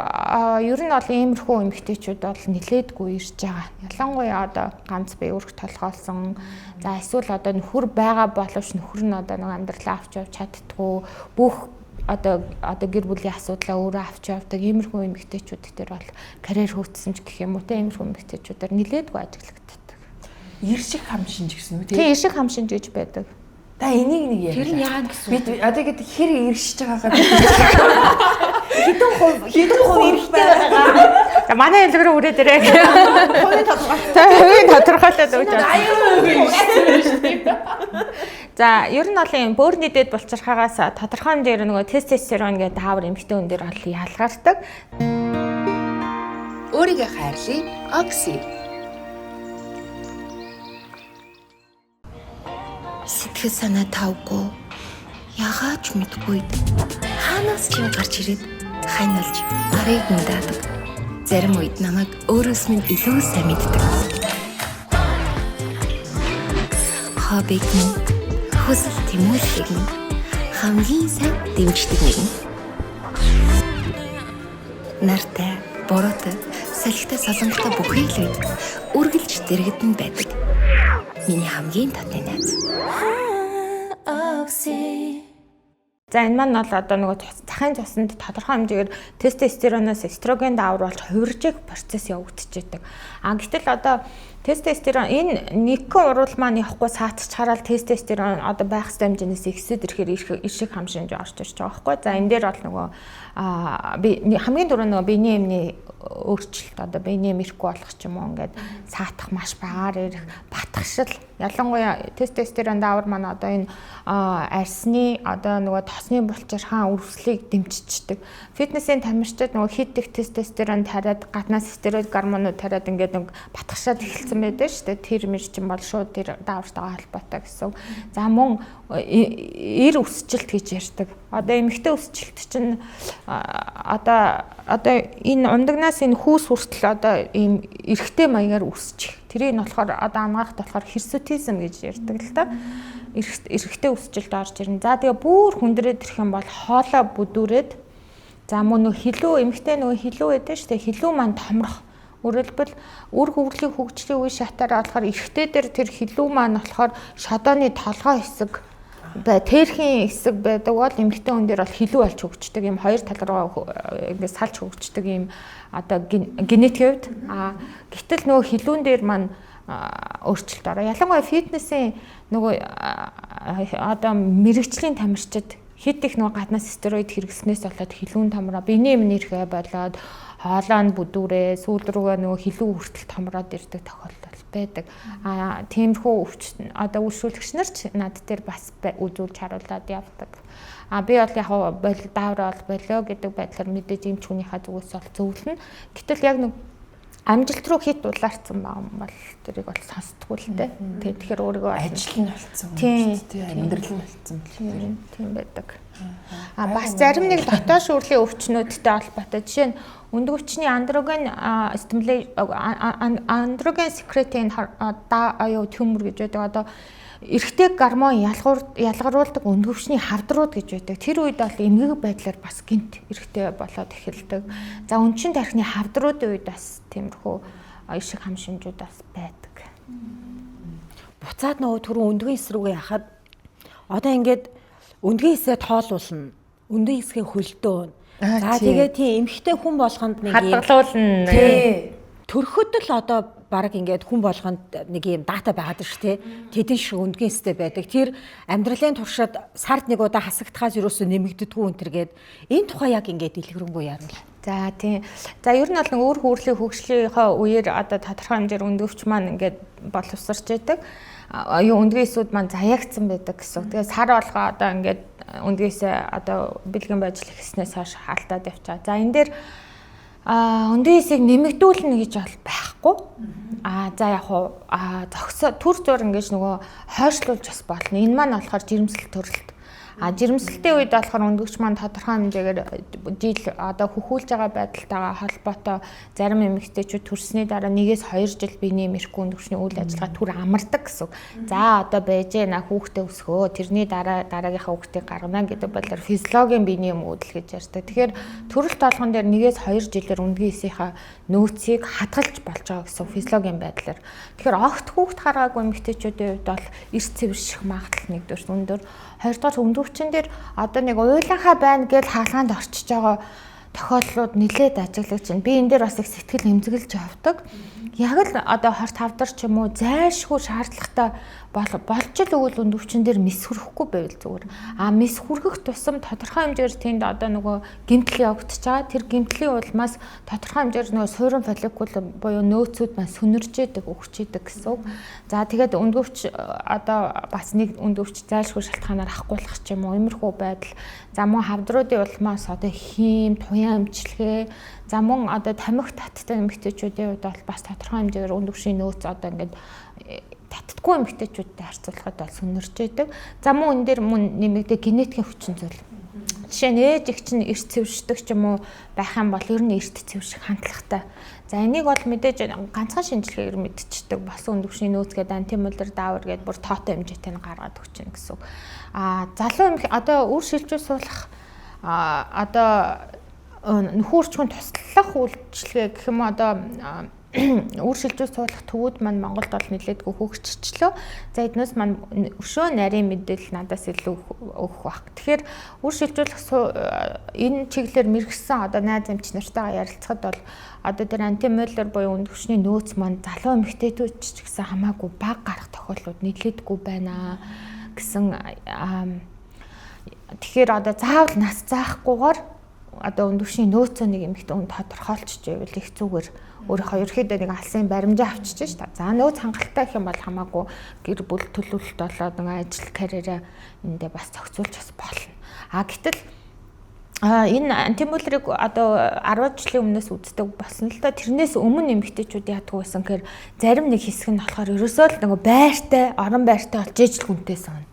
ер нь бол иймэрхүү эмэгтэйчүүд бол нилээдгүй ирж байгаа. Ялангуяа одоо ганц бие өрх толгоолсон. За эсвэл одоо нөхөр байгаа боловч нөхөр нь одоо нөгөө амьдралаа авч явж чаддгүй. Бүх одоо гэр бүлийн асуудлаа өөрөө авч явдаг иймэрхүү эмэгтэйчүүд дээр бол карьер хөгжсөн ч гэх юм уу те иймэрхүү эмэгтэйчүүдээр нилээдгүй ажиглагддаг. Иршиг хам шинж гэсэн үү те? Тийм иршиг хам шинж гэж байдаг. Та энийг нэг яа. Тэр нь яагаад гэсэн бид одоо гээд хэр иршиж байгаагаа хэдэн хувь ирштэй байгаа. За манай хэлбэрээ үрээд ирээ. Хувийн тодорхойлолт. Хувийн тодорхойлолт өгч байна. За ер нь бол юм бөөрийн дэд булчирхаагаас тодорхой хэмжээр нөгөө тестостерон гэдэг даавар эмэгтэй хүн дээр бол ялгардаг. Өөрийгөө хайрлая. Окси. Сэтгэл санаа тавгүй. Ягаад ч мэдгүй. Хаанаас ч юм гарч ирээд ханилж барыг мэддэг. Зарим үед намайг өөрөөс минь илүү сайн мэддэг. Хоббиг нь хүсэл тэмүүлхийг нь хамгийн сайн дэмждэг нэгэн. Нартай, бороотой, салхитай солонготой бүхий л үед үргэлж дэрэгдэн байдаг. Миний хамгийн татны найз. За энэ маань бол одоо нөгөө захын цуснд тодорхой хэмжээгээр тестостероноос эстроген даавар болж хувиржих процесс явагдчихэдэг. Гэтэл одоо тестостерон энэ нэгэн урвал маань явахгүй саатч хараад тестостерон одоо байх ёстой хэмжээс ихсэд ирэхээр иршиг хам шинж орж ирж байгаа байхгүй. За энэ дээр бол нөгөө хамгийн түрүү нөгөө биений эмний өөрчлөлт одоо биений эм ирэхгүй болох ч юм уу ингээд саатах маш багаар ирэх батгшил ялангуяа тестостерон даавар маань одоо энэ арсны одоо нөгөө тосны булчирхаан өрсөлийг дэмжиждэг. Фитнесийн тамирчид нөгөө хит их тестостерон тариад гаднаас стероид гормонууд тариад ингээд нэг батгшаад эхэлсэн байдаг шүү дээ. Тэр мэрчин бол шууд тэр даавартайгаа холбоотой гэсэн. За мөн эр өсчлөлт гэж ярьдаг. Одоо эмэгтэй өсчлөлт чинь одоо энэ ундагнаас энэ хүүс хүртэл одоо ийм эрэгтэй маягаар өсчих. Тэрийг нь болохоор одоо амгаахт болохоор хирсутизм гэж ярьдаг л да. Эрэгтэй өсчлөлт орж ирнэ. За тэгээ бүр хүндрээд ирэх юм бол хоолоо бүдүүрээд за мөн нөх хилүү эмэгтэй нөгөө хилүү байдаг шүү дээ. Хилүү маань томрох. Өөрөлдвөл үр хөвгөлийн хөгжлийн үе шатаараа болохоор эрэгтэй дээр тэр хилүү маань болохоор шодооны толгой хэсэг тэрхийн хэсэг байдаг бол эмэгтэй хүн дээр бол хилүү болж хөгждөг юм хоёр тал руу ингээд салж хөгждөг юм одоо генетик хувьд гэтэл нөгөө хилүүн дээр маань өөрчлөлт ороо. Ялангуяа фитнесийн нөгөө одоо мэрэгжлийн тамирчид хэд их нөгөө гаднаас стероид хэрэглэснээс болоод хилүүн томроо биений юм нэрхээ болоод хоолоо нь бүдүүрээ сүүл рүүгээ нөгөө хилүү хүртэл томроод ирдэг тохиолдол байдаг. Тиймэрхүү одоо үйлчлүүлэгч нар ч над дээр бас үзүүлж харуулад явдаг. Би бол яг даавраа бол болоо гэдэг байдлаар мэдээж эмч хүнийхээ зүгээс бол зөвлөнө. Гэтэл яг нэг амжилт руу хит улаарсан байгаа юм бол тэрийг бол сонсдгүй л дээ. Тэгэхээр өөрийгөө ажил нь болцсон юм шүү дээ. Амьдрал нь болцсон бэл. Тийм байдаг. Бас зарим нэг дотоод шүүрлийн өвчнүүдтэй холбоотой. Жишээ нь өндөр өвчний андроген секретийн тюмер гэж байдаг. Одоо эрэгтэй гормон ялгаруулдаг өндгөвчний хавдрууд гэж байдаг. Тэр үед бол эмгэг байдлаар бас гинт эрэгтэй болоод эхэлдэг. За өнчин тархины хавдруудын үед бас тиймэрхүү ишиг хам шинжүүд бас байдаг. Буцаад нөгөө түрүү өндгөн эсрүүгээ яхад одоо ингээд өндгөн эсээ тоолуулна. Өндгөн эсгээ хөлдөөн. За тэгээ тийм эмхтэй хүн болгонд нэг юм хадгалуулна. Төрөхөд л одоо баг ингээд хүн болгонд нэг юм дата байгаад шүү дээ. Тэдэн шиг өндгөн эстэй байдаг. Тэр амьдралын туршид сард нэг удаа хасагдхаас юусоо нэмэгддэггүй өнтер гээд энэ тухай яг ингээд дэлгэрэнгүй яарна. За тийм. За ер нь бол нэг өөр хүүрлийн хөгжлийнхөө үеэр одоо тодорхой хэмжээр өндөвч маань ингээд боловсарч байдаг. Өндгөн эсүүд маань заяагцсан байдаг гэсэн. Тэгээ сар болгоо одоо ингээд өндгөөсөө одоо бэлгэн байж эхэлснээс хойш хаалтаад явчаа. За энэ дээр өндгөн эсийг нэмэгдүүлнэ гэж бол байхгүй. За яг хуу зогсоо төр зур ингэж нөгөө хойшлуулж бас болно. Энэ маань болохоор жирэмсэл төрөлт. Жирэмсэлтийн үед болохоор өндгөгч маань тодорхой хэмжээгээр жил одоо хөхүүлж байгаа байдалтайгаа холбоотой зарим эмэгтэйчүүд төрсний дараа 1-2 жил биений эмэрхүү өндгөгчний үйл ажиллагаа түр амардаг гэсэн. За одоо байж гэнэ хүүхдээ өсгөө тэрний дараагийнхаа хүүхдийг гаргана гэдэг байдлаар физиологийн биений үүдэл гэж ярьдаг. Тэгэхээр төрөлт толгон дээр 1-2 жилээр өндгөн эсийнхаа нөөцийг хадгалж болж байгаа гэсэн физиологийн байдлаар. Тэгэхээр огт хүүхд харгаагүй эмэгтэйчүүдийн хувьд бол эрс цэвэрших магадлал нэгдүгээр өндөр. Хоёрдугаар өндгөвчин дээр одоо нэг уйланхаа байна гэж хаалгаанд орчиж байгаа тохиолдлууд нэлээд ажиглагч байна. Би энэ дээр бас их сэтгэл эмзэглэж явдаг. Яг л одоо хорт хавдар ч юм уу зайлшгүй шаардлагатай болж л өгөл өндөвчин дээр мис хүрхгүй байвал зүгээр. Мис хүргэх тусам тодорхой хэмжээр тэнд одоо нөгөө гэмтэл явагдаж байгаа. Тэр гэмтлийн улмаас тодорхой хэмжээр нөгөө суурин фолликул буюу нөөцүүд маань сүнэрж идэг, өгч идэг гэсэн үг. За тэгээд өндөвч одоо бас нэг өндөвч зайлшгүй шалтгаанаар авахгүй ч юм уу иймэрхүү байдал. За мөн хавдруудын улмаас одоо хийм, туян эмчилгээ, за мөн одоо тамхи таттай эмэгтэйчүүдийн хувьд бол бас тодорхой хэмжээгээр өндөвчний нөөц одоо ингээд татдаггүй эмэгтэйчүүдтэй харьцуулахад бол сүнэрч идэг. За мөн энэ дээр мөн нэмэгдээ генетикийн хүчин зүйл. Жишээ нь ээж их чинь эрт цэвэршдэг ч юм уу байх юм бол ер нь эрт цэвэрших хандлагатай. За энийг бол мэдээж ганцхан шинжилгээгээр мэдчихдэг. Болсон өндөвчний нөөц гэдэг антимолер даавар гэдэг бүр тоотой хэмжээтэй гаргаад өгч гэнэ гэсэн үг. Залуу одоо үр шилжүүлж суулгах одоо нөхөрчгөн туслах үйлчлэгээ гэх юм одоо үр шилжүүлж суулгах төвүүд маань Монголд бол нэлээдгүй хөгжчихлөө. За эднээс маань өшөө нарийн мэдээлэл надаас илүү өгөх баг. Тэгэхээр үр шилжүүлэх энэ чиглэлээр мэргэсэн одоо найз эмч нартайгаа ярилцахад бол одоо тэр антимолер буюу өндөвчний нөөц маань залуу эмэгтэйчүүд ч гэсэн хамаагүй бага гарах тохиолдлууд нэлээдгүй байна гэсэн. Тэгэхээр одоо заавал нас заахгүйгээр одоо өндөвчний нөөцөө нэг эмэгтэй хүн тодорхойлчих байвал их зүгээр өөрийнхөө ерөөхдөө нэг алсын баримжаа авчиж шээ. За нөөц хангалттай гэх юм бол хамаагүй гэр бүл төлөвлөлт болоод нэг ажил карьераа эндээ бас зохицуулж бас болно. Гэтэл энэ антимолерыг одоо 10 жилийн өмнөөс үздэг болсон л да. Тэрнээс өмнө эмэгтэйчүүд яадаг байсан гэхээр зарим нэг хэсэг нь болохоор ерөөсөө л нэг байртай, орон байртай болж ижил хүнтэй сон.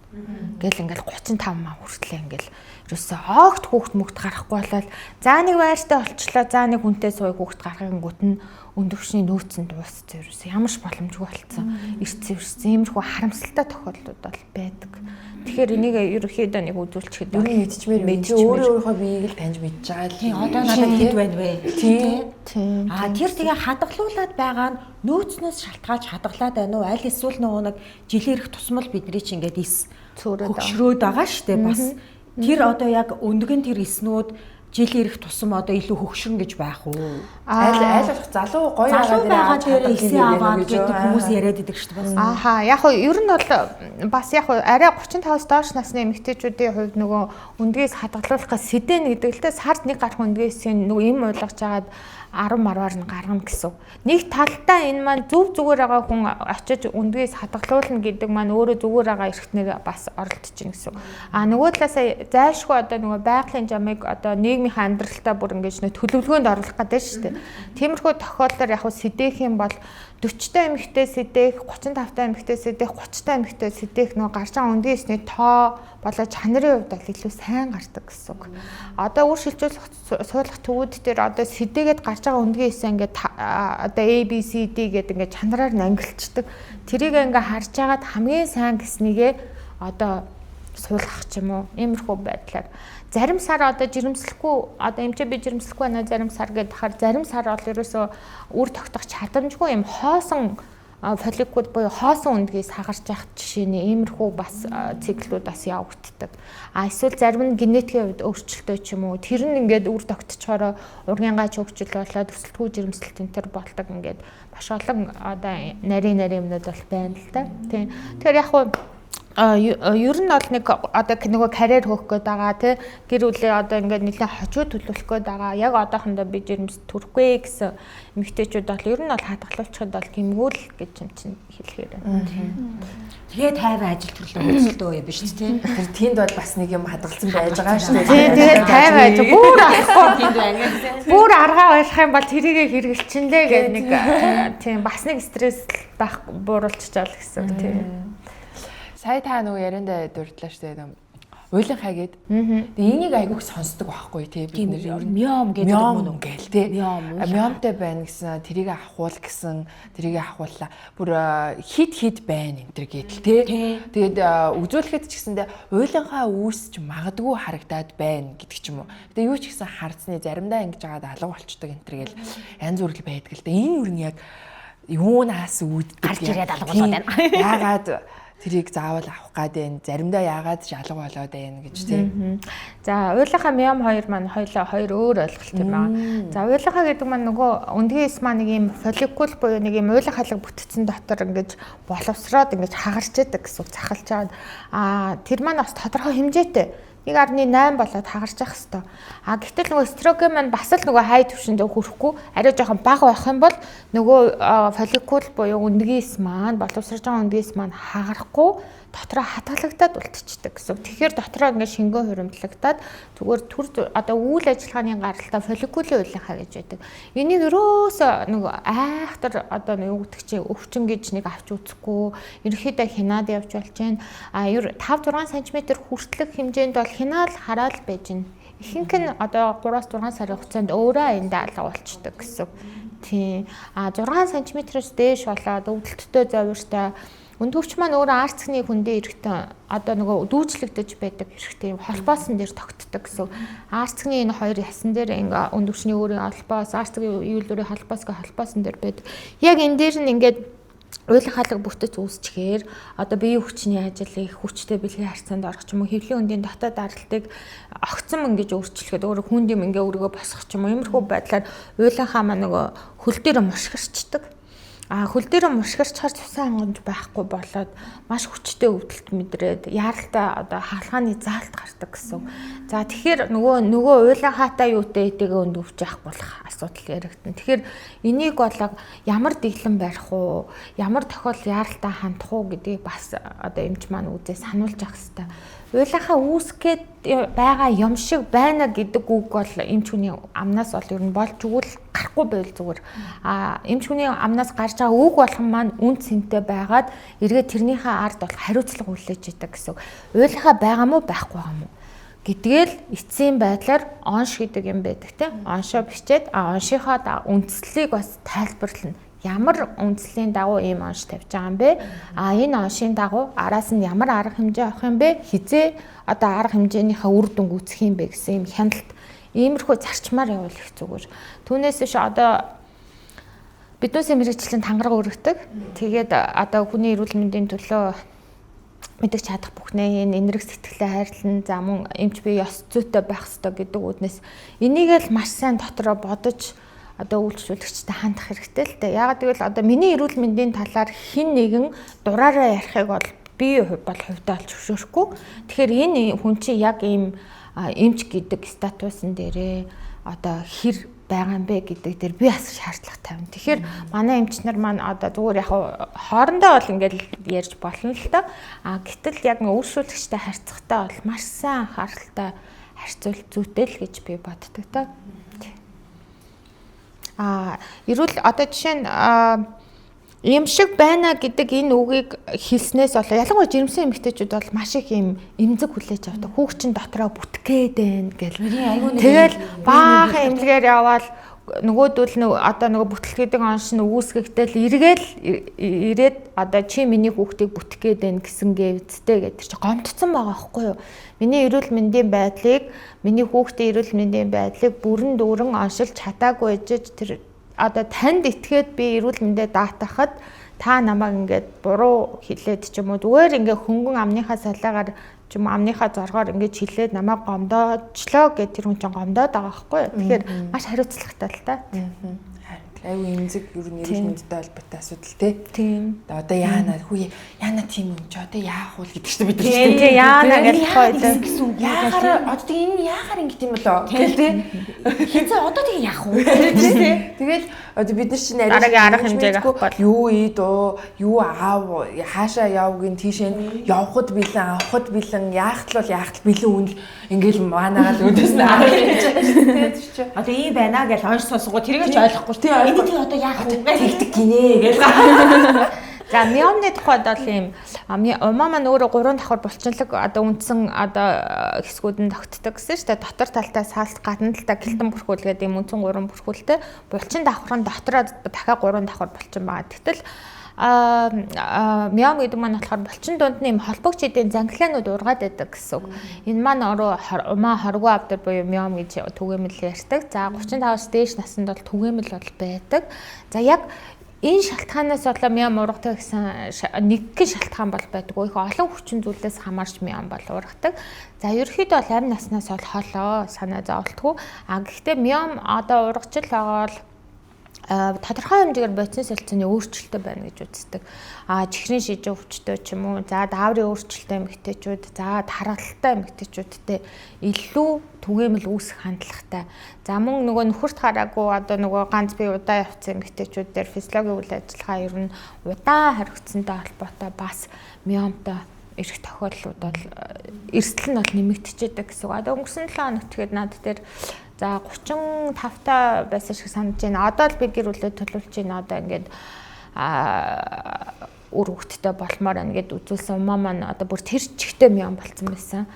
Ингээл 35 маа хүртлээ ингээл ерөөсөө огт хүүхд мөхт гарахгүй болол за нэг байртай болчлоо. За нэг хүнтэй сууй хүүхд гаргангууд нь өндөвчний нөөцөнд дууссан ерөөсөө ямарч боломжгүй болцсон. Ирцсэн иймэрхүү харамсалтай тохиолдлууд бол байдаг. Тэгэхээр энийг ерөөхдөө нэг үзүүлчихэд ер нь мэдчихмээр өөрийнхөө биеийг л таньж мэдж байгаа л. Тийм одоо надад хэд байна вэ? тийм. Тэр тэгээ хадгалуулаад байгаа нь нөөцнөөс шалтгаалж хадгалаад байна уу? Аль эсвэл нөгөө нэг жилийн ирэх тусмал бидний чинь ингээд ис хөгшрөөд байгаа шүү дээ. Бас тэр одоо яг өндгөн тэр иснүүд жилийн ирэх тусам одоо илүү хөгшрөн гэж байх уу? Аль болох залуу гоё байгаа дээр исэн аваад гэдэг хүмүүс яриад идэг шүү дээ. Ааха яг хөө ер нь бол бас яг хөө арай 35-аас доош насны эмэгтэйчүүдийн хувьд нөгөө өндгөөс хадгалуулах сэдэн гэдэг л дээ сард нэг гарах өндгөөсийн нөгөө им ойлгож жагаад 10 марваар нь гаргана гэсэн. Нэг талдаа энэ маань зүгээр байгаа хүн очиж өндгөөс хадгалуулна гэдэг маань өөрөө зүгээр байгаа эрхтнийг бас оролдож байна гэсэн. Нөгөө талаасаа зайлшгүй одоо нөгөө байгалийн жамыг одоо нийгмийн амьдралтаа бүр ингэж нөө төлөвлөгөөнд оруулах гэдэг шүү дээ. Тиймэрхүү тохиолдолд яг сэдэх юм бол 40-та эмэгтэй сэдэх, 35-та эмэгтэй сэдэх, 30-та эмэгтэй сэдэх нөгөө гарч байгаа өндгөөсний тоо болоо чанарын хувьд бол илүү сайн гардаг гэсэн үг. Одоо үр шилжүүлэх суулгах төвүүд дээр одоо сэдээгээд гарч байгаа өндгөөсөө ингээд одоо ABCD гэдэг ингээд чанараар нь ангилчдаг. Тэрийг ингээд харж агаад хамгийн сайн гэснийгээ одоо суулгах ч юм уу иймэрхүү байдлаар зарим сар одоо жирэмслэхгүй одоо эмчээ би жирэмслэхгүй байна зарим сар гэдэг хахаар зарим сар бол ерөөсөө үр тогтох чадамжгүй юм хоосон фолликул буюу хоосон өндгөөс хагарч явах жишээний иймэрхүү бас циклүүд бас явагддаг. Эсвэл зарим нь генетикийн хувьд өөрчлөлтөө ч юм уу тэр нь ингээд үр тогтчихороо ургийн гач хөгжил болоод өсөлтгүй жирэмслэлт энэ төр болдог ингээд маш олон одоо нарийн юмнууд бол байна л да. Тийм. Тэгэхээр яг хуу ер нь бол нэг одоо нөгөө карьер хөөх гээд байгаа тий гэр бүлээ одоо ингээд нэлээд хожуу төлөвлөх гээд байгаа. Яг одоохондоо би жирэмс төрөхгүй гэсэн эмэгтэйчүүд бол ер нь бол хадгалуулчихад бол гимгүүл гэж юм чинь хэлэхээр байна. Тэгээд тайван ажил төрлөө хөдөлтөө юм биш тий. Тэр тийнд бол бас нэг юм хадгалсан байж байгаа шүү дээ. Тий тэгээд тайван ажил бүр арахгүй тийнд байна. Бүр аргаа ойлгох юм бол тэрийгэ хэрэгэлчихнэ гэдэг нэг тийм бас нэг стресс байх бууруулчихжаа л гэсэн тий. Сая та нөгөө яриандаа дурдлаа шүү дээ. Уйланхай гээд. Тэгээ энийг айгүйх сонсдог байхгүй тий бид нэр ер нь мём гэдэг юм уу гээл тий. Мёмтэй байна гэсэн тэрийг авахуул гэсэн тэрийг авахуулла. Бүр хид байна энэ төр гэдэл тий. Тэгээд үзүүлэхэд ч гэсэндээ уйланхай үүсч магадгүй харагдаад байна гэдэг ч юм уу. Тэгээ юу ч гэсэн хардсны заримдаа ингэж жагаад алга болчдөг энэ төр гээл янз бүр л байдаг л да. Энэ юу нэг яг юунаас үүддэг гарч ирээд алга болоод байна. Яагаад тэрийг заавал авах гад байна. Заримдаа яагаад шалга болоод байна гэж тийм. За уйлахаа мям хоёр маань хоёр өөр ойлголт юм байна. За уйлахаа гэдэг маань нөгөө өндгөөс маань нэг юм фолликул буюу нэг юм уйлах халаг бүтцэн дотор ингэж боловсроод ингэж хагарч яадаг гэсэн цахалж аваад тэр маань бас тодорхой хэмжээтэй 1.8 болоод хагарч явах хэвээр. Гэтэл нөгөө строген маань бас л нөгөө хай түвшинд хүрэхгүй арай жоохон бага байх юм бол нөгөө фолликул буюу өндгөөс маань боловсрож байгаа өндгөөс маань хагарахгүй дотроо хадгалагдаад үлдчихдэг гэсэн. Тэгэхээр дотроо ингээд шингэн хуримтлагдаад зүгээр төр одоо үйл ажиллагааны гаралтай фолликулын уйлахаа гэж байдаг. Энийг өрөөсөө нөгөө айхтар одоо юу гэдэг чинь өвчин гэж нэг авч үзэхгүй ерөөхдөө хинаад явж болж байна. 5-6 см хүртэлх хэмжээнд бол хинаал хараал байж байна. Ихэнх нь одоо 3-6 сарын хугацаанд өөрөө аяндаа алга болчдөг гэсэн. Тийм. 6 см-с дээш болоод өвдөлттэй завиртай өндөвч маань өөрөө арцгны хүндээ эрэхтэн одоо нөгөө дүүжлэгдэж байдаг эрэхтэн холбоосон дээр тогтдог гэсэн. Арцгны энэ хоёр ясан дээр ингээ өндөвчний өөрийн холбоос арцгны үйлдвэрийн холбоосон дээр байдаг. Яг энэ дээр нь ингээд уйлах халаг бүтэц үүсчихээр одоо биеийн хүчний ажил их хүчтэй бэлгийн харьцаанд орох ч юм уу хэвлэлийн үндийн дотоод даралтыг огцом ингэж өөрчлөхөд өөрөө хүнд юм ингээ өөрийгөө босгох ч юм уу иймэрхүү байдлаар уйлахаа маа нөгөө хөл дээр мушгирчдаг. Хөл дээр мушгирчхаар цусан хангамж байхгүй болоод маш хүчтэй өвдөлт мэдрээд яаралтай одоо хаалгааны заалт гардаг гэсэн. За тэгэхээр нөгөө уйлахаатай юутай этэйгээ өндөвч явах болох асуудал яригдана. Тэгэхээр энийг бол ямар дэглэн барих уу, ямар тохиолдолд яаралтай хандах уу гэдгийг бас одоо эмч маань үзээ сануулж явах хэрэгтэй. Уйлахаа үүсгээд байгаа юм шиг байна гэдэг үг бол эмч хүний амнаас бол ер нь болж өгвөл гарахгүй байвал зүгээр. Эмч хүний амнаас гарч байгаа үг болгон маань үн цэнтэй байгаад эргээд тэрнийхээ ард бол хариуцлага хүлээж идэг гэсэн. Уйлахаа байгаа мó байхгүй байгаа мó гэдгээл эцсийн байдлаар онш гэдэг юм байдаг тийм. Оншоо бичээд оншийнхоо үндслийг бас тайлбарлана. Ямар үндслийн дагуу ийм онш тавьж байгаа юм бэ? Энэ оншийн дагуу араас нь ямар арга хэмжээ авах юм бэ? Хизээ одоо арга хэмжээнийхээ үр дүн үүсэх юм бэ гэсэн юм хяналт иймэрхүү зарчмаар явуул их зүгээр. Түүнээс биш одоо биднээс мэрэгчлэн тангараг өргөдөг. Тэгээд одоо хүний эрүүл мэндийн төлөө мэдэх чадах бүхнээ энерги сэтгэлээ хайрлан за мөн эмч бие ёс зүйтэй байх хэрэгтэй гэдэг үднээс энийг л маш сайн дотроо бодож одоо үйлчлүүлэгчтэй хандах хэрэгтэй л дээ. Яагаад гэвэл одоо миний эрүүл мэндийн талаар хэн нэгэн дураараа ярихыг бол би бол хувьдаа олж зөвшөөрөхгүй. Тэгэхээр энэ хүн чинь яг ийм эмч гэдэг статусын дээрээ одоо хэр байгаа юм бэ гэдэг дээр би бас шаардлага тавина. Тэгэхээр манай эмч нар маань одоо зүгээр яг хоорондоо бол ингээл ярьж болно л та. Гэтэл яг нэг үйлчлүүлэгчтэй харьцахтаа бол маш сайн анхааралтай харьцуул зүйтэй л гэж би боддог та. Эрүүл одоо жишээ нь юм шиг байна гэдэг энэ үгийг хэлснээс болоо ялангуяа жирэмсэн эмэгтэйчүүд бол маш их юм эмзэг хүлээж авдаг. Хүүхд чинь дотроо бүтгээд байна гэл. Тэгэл баахан эмнэлгээр яваал нөгөөдөл одоо нөгөө бүтлгэдэг онш нь үүсгэхдээ ирээд одоо чи миний хүүхдийг бүтгээд байна гэсэнгээ үсттэй гэдэг чи гомдсон байгаа байхгүй юу? Миний эрүүл мэндийн байдлыг миний хүүхдийн эрүүл мэндийн байдлыг бүрэн дүүрэн оншилж чадаагүй ээжж тэр одоо танд итгээд би эрүүл мэндэ даатахад та намайг ингээд буруу хэлээд ч юм уу зүгээр ингээд хөнгөн амныхаа салаагаар ч юм уу амныхаа зоргоор ингээд хэлээд намайг гомдоочлоо гэд тэр хүн чинь гомдоод байгаа байхгүй юу. Тэгэхээр маш хариуцлагатай л та. Айгүй эмзэг ер нь эрүүл мэндтэй холбоотой асуудал тий. Тийм. Одоо яана хүү яана тийм юм ч одоо яах вэ гэдэг чинь бид нар тийм яана гэж байсан гэсэн үг. Яагаар одоо энэ яагаар ингэж юм болоо гэл тий. Хинцээ одоо тэгээ яах вэ? Тэгэл одоо бид нар чинь дараагийн арга хэмжээг авах бол юу ий дөө юу аав хаашаа явгын тийшээ явхад бэлэн авахд бэлэн яахт л бэлэн үнэл ингээл манаагаал өдөөс нь арга хэмжээ. Одоо ийм байна гэж онш сонсгоо тэрийг ч ойлгохгүй тий. Энэ тий одоо яах вэ? Тэгдэг гинэ гэж. За миомны тухайд бол ийм умаа маань өөрөө 3 давхар булчинлаг одоо үндсэн одоо хэсгүүдэнд тогтдог гэсэн шүү дээ. Дотор талтай саалт гадна талтай гэлтэн бүрхүүл гэдэг ийм үндсэн 3 бүрхүүлтэй булчин давхар нь дотроо дахиад 3 давхар булчин байгаа. Тэгтэл миом гэдэг маань болохоор булчин дунд нь ийм холбогч эдийн зангилаанууд ургаад байдаг гэсэн үг. Энэ маань умаа хоргоо авдар буюу миом гэж түгээмэл ярьдаг. За 35-аас дээш наснд бол түгээмэл бол байдаг. За яг энэ шалтгаанаас болоо миом ургадаг гэсэн нэгэн шалтгаан бол байдаггүй. Их олон хүчин зүйлээс хамаарч миом бол ургадаг. За ерөөхдөө бол амь наснаас бол холоо санаа зовлтгүй. Гэхдээ миом одоо ургачл байгаа бол тодорхой хэмжээгээр бодис солилцооны өөрчлөлттэй байна гэж үздэг. Чихрийн шижин өвчтөй ч юм уу, за дааврын өөрчлөлттэй эмэгтэйчүүд, за тархалтай эмэгтэйчүүдтэй илүү түгээмэл үүсэх хандлагатай. За мөн нөгөө нөхөрт хараагүй одоо нөгөө ганц бие удаан явцсан эмэгтэйчүүд дээр физиологийн үйл ажиллагаа ер нь удаан хариуцсантай холбоотой бас миомтой ирэх тохиолдлууд бол эрсдэл нь бол нэмэгдчихэд гэсэн үг. Одоо өнгөрсөн 7 хоногт тэгэхээр над дээр за 35 та байсан шиг санаж байна. Одоо л би гэр бүлээ төлөвлөж байна. Одоо ингээд үр хөвгттэй болмоор байна гэд үзүүлсэн умаа маань одоо бүр тэр чигтэй миом болсон байсан.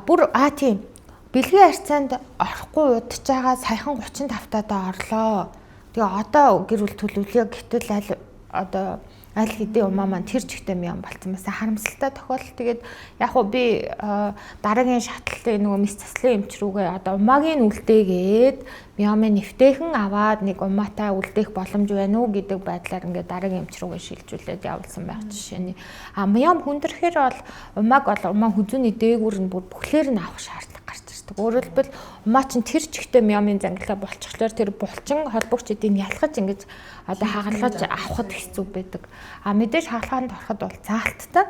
Бүр тийм бэлгийн харьцаанд орохгүй удаж байгаа саяхан 35 таа орлоо. Тэгээ одоо гэр бүл төлөвлөе гэтэл одоо аль хэдийн умаа маань тэр чигтэй миом болсон байсан. Харамсалтай тохиолдол. Тэгээд яг уу би дараагийн шатлалын нөгөө мэс заслын эмч рүүгээ одоо умаагийн үлдээгээд миомын нэвтэйхэн аваад нэг умаатай үлдээх боломж байна уу гэдэг байдлаар ингээд дараагийн эмч рүүгээ шилжүүлээд явуулсан байх жишээний. Миом хүндрэхээр бол умааг бол умаа хүзүүний дээгүүр нь бүр бүхлээр нь авах шаардлага гарч ирдэг. Өөрөөр хэлбэл умаа чинь тэр чигтэй миомын зангилаа болчихлоор тэр булчин холбогч эдийн ялгаж ингэж одоо хагалгаж авахд хэцүү байдаг. Мэдээж хагалгаанд ороход бол заалттай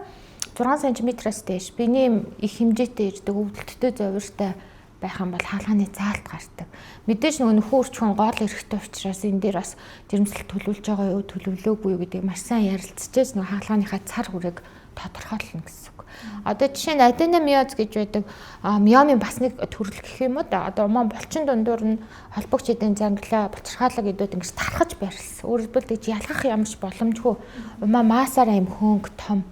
6 см-аас дээш биений их хэмжээтэй ирдэг өвдөлттэй зовиртой байх юм бол хаалганы заалт гардаг. Мэдээж нөгөө нөхөн үрчхэн гол эрэхтэй учраас энэ дээр бас жирэмслэл төлөвлөж байгаа юу төлөвлөөгүй юу гэдэг маш сайн ярилцчихээс нөгөө хаалганыхаа цар хүрээг тодорхойлно гэсэн үг. Одоо жишээ нь аденомиоз гэж байдаг миомын бас нэг төрөл гэх юм уу да. Одоо умаа булчин дундуур нь холбогч эдийн занглаа булчирхаалаг гэдүүд ингэж тархаж байрлсан. Өөрөөр хэлбэл гэж ялгах ямарч боломжгүй. Умаа маасаар аим хөнгө том.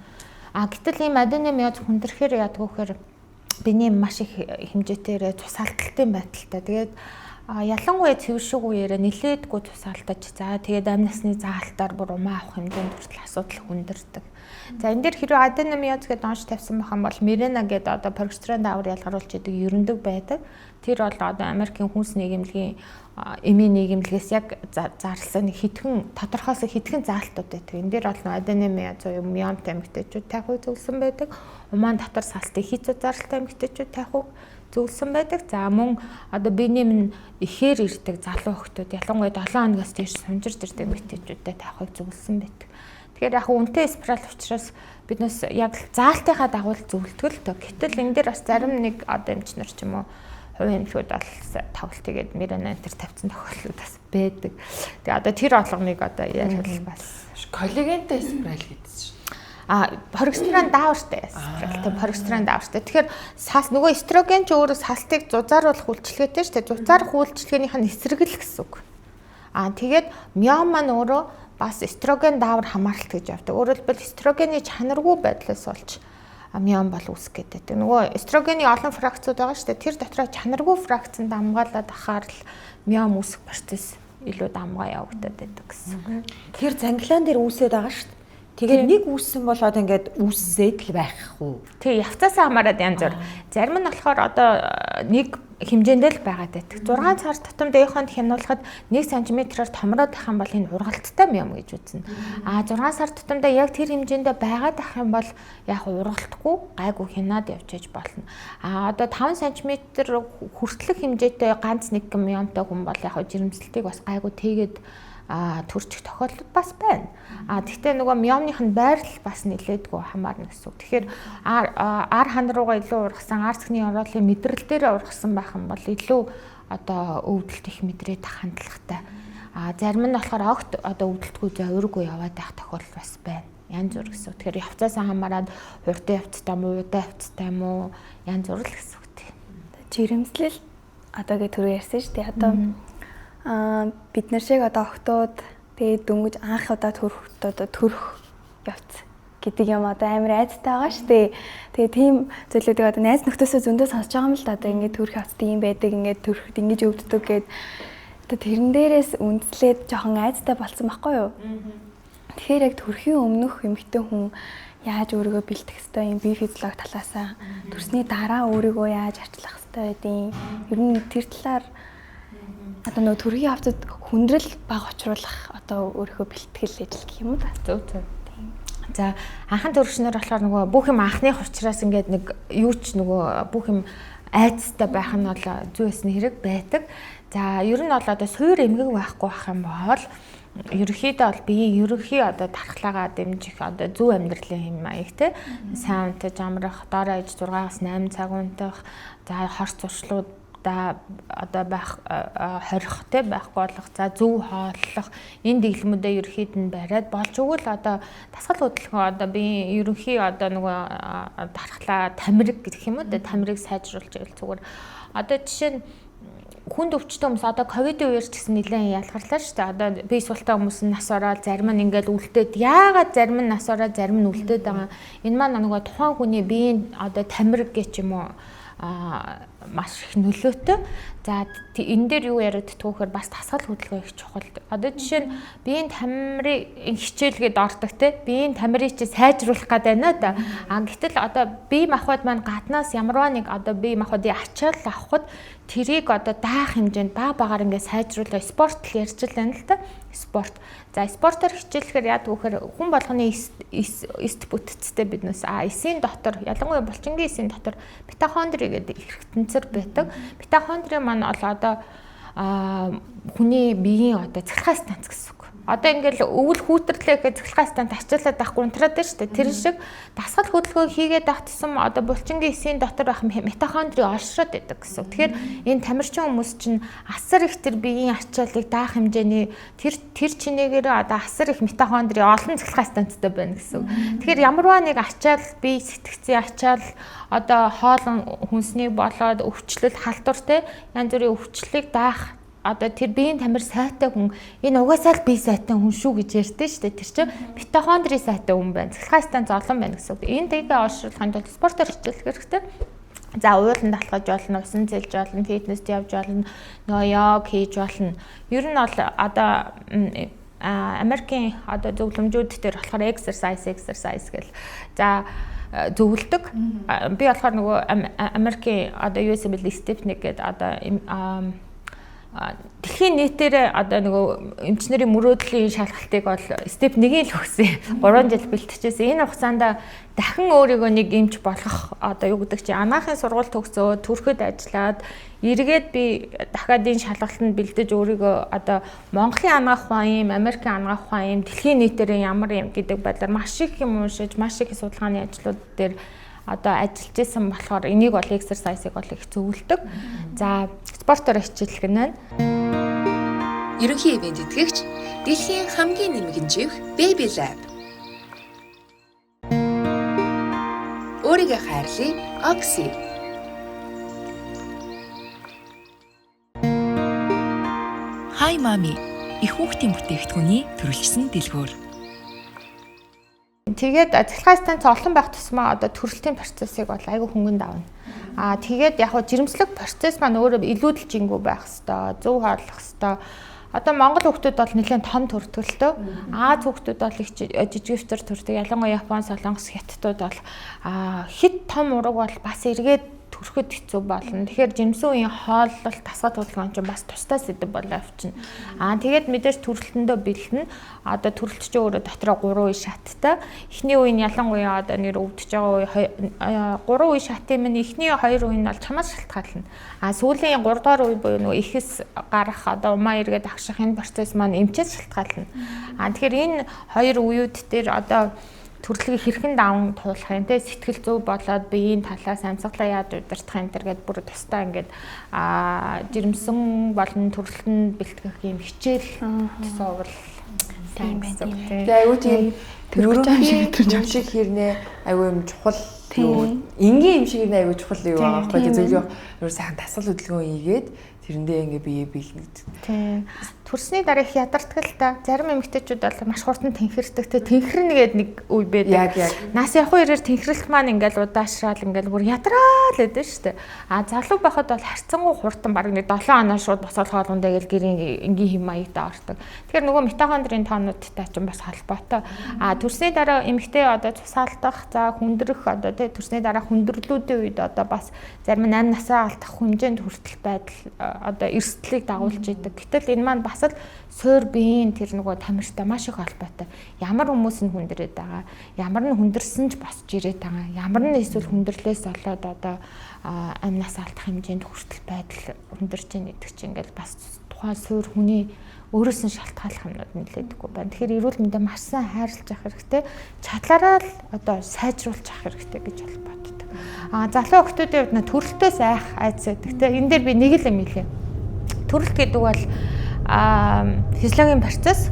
Гэтэл ийм аденомиоз хүндрэхээр яадаг вэхээр биений маш их хэмжээтэйгээр тусаалталтай байдалтай. Тэгээд ялангуяа цэвэршиг үеэрээ нилээдгүй тусаалтаж за тэгээд амь насны заалтаар бүр умаа авах хэмжээнд хүртэл асуудал хүндэрдэг. За энэ дээр хэрэв аденомиоз гэдэг онш тавьсан байх юм бол Mirena гэдэг одоо прогестерон даавар ялгаруулж идэг ерөндөг байдаг. Тэр бол одоо Америкийн хүнс нийгэмлэгийн эмийн нийгэмлэгээс яг зарласан хитгэн тодорхойлсон хитгэн заалтууд байдаг. Энэ дээр бол аденомиоз буюу миомтой эмэгтэйчүүд тайхыг зөвлөсөн байдаг. Умаан дотор салтын хийцүү зарлалтай эмэгтэйчүүд тайхыг зөвлөсөн байдаг. За мөн одоо биений минь ихээр ирдэг залуу хөлтүүд ялангуяа 7 хоногоос дээш сунжирж ирдэг эмэгтэйчүүдэд тайхыг зөвлөсөн байдаг. Тэгэхээр яг үнэтэй спираль учраас биднээс яг заалтынхаа дагуу зөвлөдөг л тоо. Гэтэл энэ дээр бас зарим нэг одоо эмчнэр ч юм уу хувийн эмнэлгүүд бол тавлт тэгээд Mirena энэ тавьсан тохиолдлууд бас байдаг. Тэгээ одоо тэр оолгоныг одоо ярил бас коллагентэй спираль гэдсэн. Прогестерон даавартай спираль тийм прогестерон даавартай. Тэгэхээр сас нөгөө эстроген ч өөрөө салтыг зузааруулах үйлчилгээтэй шүү дээ. Зузаарах үйлчилгээнийх нь эсрэг л гэсэн үг. Тэгээд миом маань өөрөө бас эстроген даавар хамааралт гэж явдаг. Өөрөөр хэлбэл эстрогений чанаргүй байдлаас болж миом бол үүсэх гэдэг. Нөгөө эстрогений олон фракцууд байгаа шүү дээ. Тэр дотроо чанаргүй фракцанд хамгаалаад ахаар л миом үүсэх процесс илүү дамгаа явагдаад байдаг гэсэн. Тэр занглаан дээр үүсээд байгаа шүү дээ. Тэгээд нэг үүссэн болоод ингээд үүссээд л байх уу? Тэг явцаас хамаарат янз бүр. Зарим нь болохоор одоо нэг хэмжээндээ л байгаад байдаг. 6 сар тутамд ээхонд хянуулахад 1 см-аар томроод байх юм бол энэ ургалттай миом гэж үзнэ. 6 сар тутамдаа яг тэр хэмжээндээ байгаад байх юм бол яг ургалтгүй гайгүй хянаад явчихж болно. Одоо 5 см хүртэлх хэмжээтэй ганц нэг миомтой хүн бол яг жирэмслэлтийг бас гайгүй тэгээд төрчих тохиолдол бас байна. Гэхдээ нөгөө миомных нь байрлал бас нэлээдгүй хамаарна гэсэн үг. Тэгэхээр ар хан руугаа илүү ургасан, ар цэгний ороолын мэдрэл дээрээ ургасан байх юм бол илүү одоо өвдөлт их мэдрээд ах хандлагатай. Зарим нь болохоор огт одоо өвдөлтгүй зөөргөө яваад байх тохиолдол бас байна. Янз бүр гэсэн үг. Тэгэхээр явцаас хамаараад хурдан явцтай муу, удаан явцтай муу янз бүр л гэсэн үг тийм. Жирэмслэл одоо гэ түрүү ярьсан шүү дээ. Одоо бид нар шиг одоо охтууд тэгээд дөнгөж анх удаа төрөх явц гэдэг юм одоо амар айцтай байгаа шүү дээ. Тэгээд тийм зүйлүүдийг одоо найз нөхдөсөө зөндөө сонсож байгаа юм л да. Одоо ингээд төрөх явцтай юм байдаг, ингээд төрөхд ингэж өвддөг гэд одоо тэрэн дээрээс үндслээд жоохон айцтай болсон байхгүй юу? Тэгэхээр яг төрхийн өмнөх эмэгтэй хүн яаж өөрийгөө бэлтгэх ёстой юм бие физиологи талаасаа төрсний дараа өөрийгөө яаж арчлах ёстой байдیں۔ Ер нь тэр талаар одоо нөгөө төрхийн явцад хүндрэл бага учруулах одоо өөрийнхөө бэлтгэл ажил гэх юм уу та. Зөв. За анхан төрөгчнөр болохоор нөгөө бүх юм анхных учраас ингээд нэг юу ч нөгөө бүх юм айцтай байх нь бол зүйсний хэрэг байдаг. За ер нь бол одоо суур эмгэг байхгүй байх юм бол ерөнхийдөө бол биеийн ерөнхий одоо тархлагаа дэмжих одоо зөв амьдралын хэм маяг те сайн унтаж амрах, доороо иж 6-8 цаг унтах, за хорц уршлууд одоо байх хорих те байхгүй болох за зөв хооллох энэ дэглэмүүдээ ерөнхийд нь бариад болж өгвөл одоо дасгал хөдөлгөөн одоо биеийн ерөнхий одоо нөгөө тархлаа тамираг гэх юм уу те тамирыг сайжруулж ивэл зүгээр одоо жишээ нь хүнд өвчтөн хүмүүс одоо ковидын үеэр ч гэсэн нэлээд ялгарлаа шүү дээ. Одоо бие султай хүмүүс нь нас ороод зарим нь ингээд үлдээд яагаад зарим нь нас ороод зарим нь үлдээд байгаа. Энэ маань нөгөө тухайн хүний биеийн одоо тамираг гэж юм уу маш их нөлөөтэй. За энэ дээр юу яриад төгөөр бас дасгал хөдөлгөөн их чухал. Одоо жишээ нь биеийн тамирын хичээлгээд ордог те. Биеийн тамирыг чи сайжруулах гэдэг байна да. Гэтэл одоо бие махбод маань гаднаас ямарваа нэг одоо бие махбодын ачаал авахд тэрийг одоо даах хэмжээнд багаар ингээд сайжруулах спорт л ярьж байна л да. Спорт. За спортоор хичээлэхээр яадаг вэхээр хүн болгоны эст бүтцтэй биднээс эсийн дотор ялангуяа булчингийн эсийн дотор митохондри гэдэг их тэнцэр байдаг. Митохондри маань бол одоо хүний биеийн одоо цахилгаан станц гэсэн үг. одоо ингээл өвөл хүүтэрлээ гэж цэглэхээс тань тачаалаад байхгүй унтраад байна шүү дээ. Тэр шиг дасгал хөдөлгөөн хийгээд авах гэсэн одоо булчингийн эсийн дотор байх митохондрийн олшроод байдаг гэсэн. Тэгэхээр энэ тамирчин хүмүүс чинь асар их тэр биеийн ачааллыг даах хэмжээний тэр чинээгээр одоо асар их митохондрийн олон цэглэхээс таньтай байна гэсэн. Тэгэхээр ямарваа нэг ачаал бие сэтгцийн ачаал одоо хоолн хүнснийг болоод өвчлөл халдвартай янз бүрийн өвчлөлийг даах одоо тэр биеийн тамир сайтай хүн энэ угаасаа л бие сайтай хүн шүү гэж ярьдэн шүү дээ. Тэр чинь митохондрийн сайтай хүн байна. Цэглэхээс тань золон байна гэсэн. Энэ дэгээ олшруулахын тулд спортоор хичээлэх хэрэгтэй. За ууланд алхаж болно, усан зэлж болно, фитнест явж болно, нөө йог хийж болно. Ер нь бол одоо Америкийн одоо зөвлөмжүүд дээр болохоор exercise гэл. За зөвлөдөг. Би болохоор нөгөө Америкийн одоо USML Stepnik гэдэг одоо дэлхийн нийтээр одоо нөгөө эмчнэрийн мөрөөдлийн шалгалтыг бол степ 1-ийг л өгсөн. 3 жил бэлтжижсэн. Энэ хугацаанд дахин өөрийгөө нэг эмч болох одоо юу гэдэг чи анагаахын сургууль төгсөөд төрөхөд ажиллаад эргээд би дахиад энэ шалгалтанд бэлдэж өөрийгөө одоо Монголын анагаах ухаан юм, Америкийн анагаах ухаан юм, дэлхийн нийтээр ямар юм гэдэг байдлаар маш их юм уншиж, маш их судалгааны ажлууд дээр одоо ажиллаж исэн болохоор энийг бол exercise-ыг бол их зөвлөдөг. За спортоор хичээлэх гэнэ. Ерөнхий ивент итгэгч дэлхийн хамгийн нэмгэн живх Baby Lab. Өөрийгөө хайрлая, Oxy. Hi Mommy. Их хүүхдийн бүтээгдэхүүний төрөлжсөн дэлгүүр. Тэгээд цэглэхээс тань олон байх тусмаа одоо төрөлтийн процессыг бол айгүй хөнгөн давна. Тэгээд яг хөө жирэмслэг процесс маань өөрөө илүүдэлжингүү байх хэвээр, зөв харуулах хэвээр. Одоо Монгол хүүхдүүд бол нэлээд том төрөлтөө. Аз хүүхдүүд бол их жижигвтер төрдөг. Ялангуяа Япон, Солонгос, Хятадууд бол хит том ураг бол бас эргээд төрөхөд хэцүү болно. Тэгэхээр жимсэн үеийн хооллолт тасгал хөдөлгөөн чинь бас тустай сэдв болоо авчина. Тэгээд мэдээж төрөлтөндөө бэлдэнэ. Одоо төрөлт чинь өөрөө дотроо 3 үе шаттай. Эхний үе нь ялангуяа одоо нэр өвдөж байгаа үе 3 үе шатын минь эхний 2 үе нь бол чамаас шалтгаална. Сүүлийн 3 дугаар үе буюу нөгөө ихэс гарах одоо умаа эргээд агших энэ процесс маань эмчээс шалтгаална. Тэгэхээр энэ 2 үеуд дээр одоо төрөлхийг хэрхэн даван туулах юм те сэтгэл зүй болоод биеийн талаас амьсгалаа яаж удирдах юм тэргээд бүр тусдаа ингээд жирэмсэн болон төрөлтөнд бэлтгэх юм хичээл суувал тийм байх. Тэгээ аюу тийм төрөлхий юм шиг хэрнээ аюу юм чухал юу энгийн юм шиг нэ аюу чухал юу байгаа байхгүй зөвлөө юу сайхан тасгал хөдөлгөөн хийгээд тэрэндээ ингээ бие бэлгэж. Тийм. Төрсний дараа их ядардаг л та. Зарим эмэгтэйчүүд бол маш хурдан тэнхэрдэг. Тэнхэрнэгээд нэг үе байдаг. Яг. Нас явах үеэр тэнхрэлт маань ингээл удаашраал ингээл бүр ядраад л байдаг шүү дээ. Залуу байхад бол харьцангуй хурдан баг нэг 7 хоноо шууд босоод хоолундаа гэл гэрийн энгийн хэм маягтаа ордог. Тэгэхээр нөгөө митохондрийн тоонуудтай ч бас холбоотой. Төрсний дараа эмэгтэй одоо цусаалтах, за хүндрэх одоо тий төрсний дараа хүндрэлүүдийн үед одоо бас зарим 8 насаа алдах хэмжээнд хүртэл байдал одоо эрсдлийг дагуулж идэг. Гэтэл энэ маань бас л суур биеийн тэр нөгөө тамиртай маш их холбоотой. Ямар хүмүүс нь хүндрээд байгаа, ямар нь хүндэрсэн ч босч ирээд байгаа, ямар нь эсвэл хүндрэлээс болоод одоо амнаас алдах хэмжээнд хүртэл байдал хүндэрч байгаа гэдэг чинь ингээл бас тухайн суур хүний өөрөөс нь шалтгааллах юмнууд нэлээдэггүй байна. Тэгэхээр эрүүл мэндэ маш сайн хайрлаж авах хэрэгтэй. Чадлаараа л одоо сайжруулж авах хэрэгтэй гэж боддог. Залуу хүмүүсийн хувьд төрөлтөөс айц байдаг. Энэ дээр би нэг л юм хэлье. Төрөлт гэдэг бол физиологийн процесс,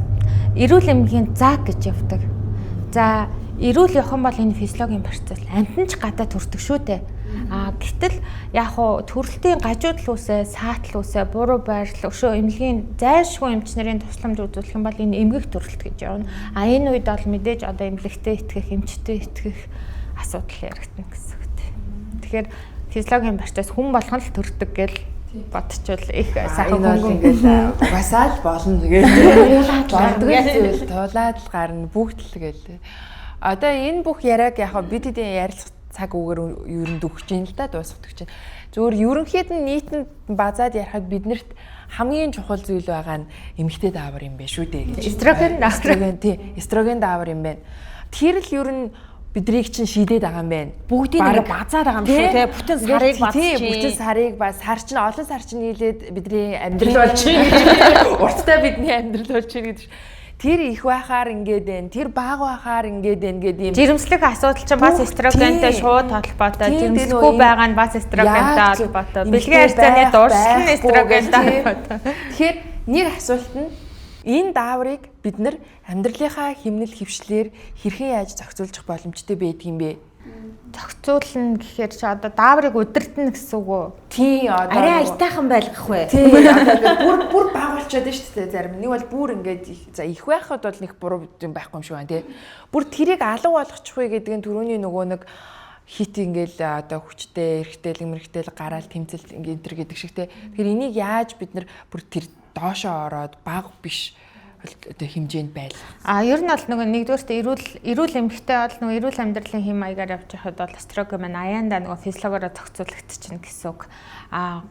эрүүл эмнэлгийн заг гэж явдаг. За эрүүл явах юм бол энэ физиологийн процесс амьтан ч гадаа төрдөг шүү дээ. Гэтэл яг хуу төрөлтийн гажуудлал үсэ, саатал үсэ, буруу байрлал, өшөө эмнэлгийн зайлшгүй эмчнэрийн тусламж үзүүлэх юм бол энэ эмгэг төрөлт гэж явна. Энэ үед бол мэдээж одоо эмнэлэгтэй итгэх, эмчтэй итгэх асуудал яригдана гэсэн үг. Тэгэхээр физиологийн процесс хүн болгон л төрдөг гэл бодчихвол их сайхан хөнгөн ингээл угасаал болно тэгээд болдгоо туулаад л гарна бүгд л гээл. Одоо энэ бүх яриаг яг бид хэдийн ярилцах цаг үгээр ер нь дөхөж юм л да дуусгах гэж байна. Зөвхөн ерөнхийд нь нийтэнд базаад ярихад биднэрт хамгийн чухал зүйл байгаа нь эмэгтэй даавар юм байна шүү дээ гэж. Эстроген даавар юм байна. Тэр л ер нь бидрийг чинь шийдээд байгаа юм байна. Бүгдийг ингээ базаад байгаа юм шүү те. Бүтэн сарыг базчих. Бүтэн сарыг баз сар чинь олон сар чинь нийлээд бидний амьдрал болж чинь. Урттай бидний амьдрал болж чинь гэдэг. тэр их байхаар ингээд байна. Тэр бага байхаар ингээд байна гэдэг юм. Жирэмслэх асуудал чинь бас эстрогентэй шууд холбоотой. Жирэмслэхгүй байгаа нь бас эстрогентэй холбоотой. Бэлгийн харьцааны дуршил нь эстрогентэй холбоотой. Тэгэхээр нэг асуулт нь энэ дааврыг бид нар амьдралынхаа хэмнэл хөвшлээр хэрхэн яаж зохицуулж боломжтой байдгийм бэ? Зохицуулна гэхээр чи одоо дааврыг удирдна гэсэн үг үү? Тийм одоо Арай аятайхан байлгах вэ? тийм одоо бүр байгуулчаад шүү дээ зарим. Нэг бол бүр ингээд за их байхад бол нэг буруу юм байхгүй юм шиг байна тий. Бүр тэрийг алга болгочих вэ гэдэг нь түрүүний нөгөө нэг хит ингээл одоо хүчтэй, эргэтэл, мэрэгтэл гараал тэмцэл ингээд энэ гэдэг шиг тий. Тэгэхээр энийг яаж бид нар бүр тэр доошоо ороод баг биш одоо хэмжээнд байл. Ер нь бол нөгөө нэгдүгээрт эрүүл эмэгтэй бол нөгөө эрүүл амьдралын хэм маягаар явж байхад бол эстроген маань аяанда нөгөө физиологиороо зохицуулагдчихна гэсэн үг.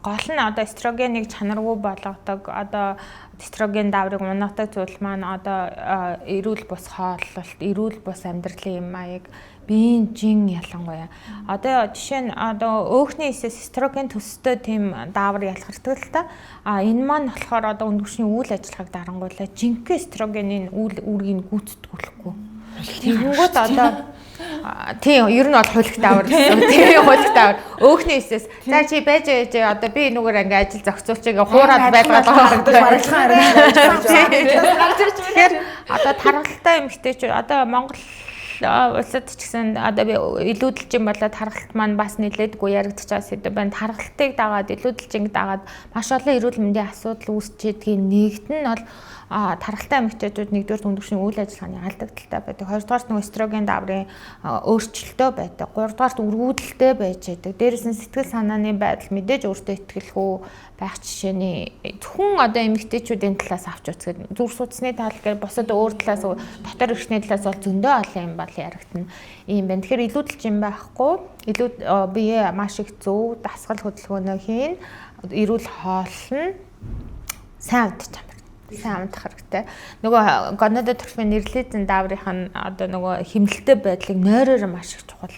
Гол нь одоо эстрогеныг чанаргүй болгодог одоо эстроген дааврыг унагадаг зүйл маань одоо эрүүл бус хооллолт, эрүүл бус амьдралын хэм маяг биеийн жин ялангуяа. Одоо жишээ нь одоо өөхний эсэс эстроген төстэй тийм даавар ялгардаг л та. Энэ маань болохоор одоо өндөршний үйл ажиллагааг дарангуулаад жинхэнэ эстрогенийн үйл үүргийг гүйцэтгүүлэхгүй. Тэгэнгүүт одоо тийм ер нь бол хулигт даавар гэсэн. Тийм хулигт даавар. Өөхний эсэс за чи байж одоо би нүгээр ингээ ажил зохицуулчих ингээ хуураад байлгаад байгаа. Тэгэхээр одоо тархалтай эмэгтэйчүүд одоо Монгол улсад ч гэсэн одоо би илүүдэлжин болоод тархалт маань бас нэлээдгүй яригдчих байгаа сэдв байна. Тархалтыг дагаад илүүдэлжинг дагаад маш олон эрүүл мэндийн асуудал үүсчихэд нэгт нь бол тархалтай эмэгтэйчүүд нэгдүгээр өндөршний үйл ажиллагааны алдагдaltaй байдаг. Хоёрдугаарт нөгөө эстроген дааврын өөрчлөлтөө байдаг. Гуравдугаарт өргүүдэлтэй байж байдаг. Дээрээс нь сэтгэл санааны байдал мэдээж өөртөө ихтгэлгүй байх жишээний зөвхөн одоо эмэгтэйчүүдийн талаас авч үзэхэд зүрх судасны тал гэж бусад өөр талаас дотор эрхтний талаас бол зөндөө олон юм бол яригдана. Ийм байна. Тэгэхээр илүүдэлжин байхгүй. Бие маш их зөв дасгал хөдөлгөөнөө хийн. Эрүүл хооллно. Сайн удаж амарна. Сайн амдах хэрэгтэй. Нөгөө гонадотропин нэрлэлтэн дааврынх нь одоо нөгөө хэмнэлтэй байдлыг нойроор маш их чухал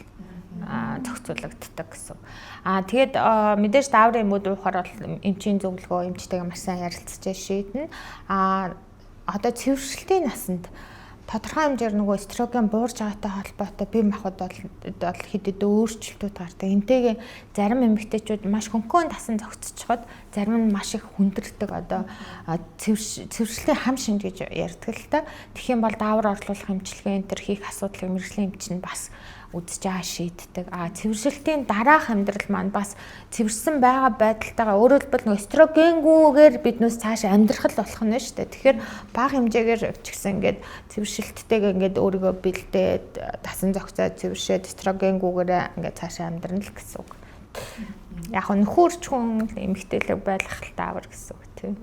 зохицуулагддаг гэсэн. Тэгээд мэдээж дааврын мөд уухаар бол эмчийн зөвлөгөө эмчтэйгээ маш сайн ярилцаж шийднэ. Одоо цэвэршилтийн насанд тодорхой хэмжээр нөгөө эстроген буурж байгаатай холбоотой бие махбод бол хэд хэдэн өөрчлөлтүүд гардаг. Энтэйгээ зарим эмэгтэйчүүд маш хөнгөн тасан зохицчиход зарим нь маш их хүндэрдэг одоо цэвэршлийн хам шинж гэж ярьдаг л та. Тэгэх юм бол даавар орлуулах эмчилгээ энэ төр хийх асуудлыг мэрэгжлийн эмч нь бас үзэж байгаа шийддэг. Цэвэршилтийн дараах амьдрал маань бас цэвэрсэн байгаа байдалтайгаа өөрөөр хэлбэл нөгөө эстрогенгүйгээр биднээс цааш амьдрах л болох нь шүү дээ. Тэгэхээр бага хэмжээгээр ч гэсэн ингээд цэвэршилттэйгээ ингээд өөрийгөө бэлдээд тасан зохицоод цэвэршээд эстрогенгүйгээр ингээд цаашаа амьдрна л гэсэн үг. Яг нь нөхөрчхөн эмэгтэйлэг байлгах л даавар гэсэн үг тийм.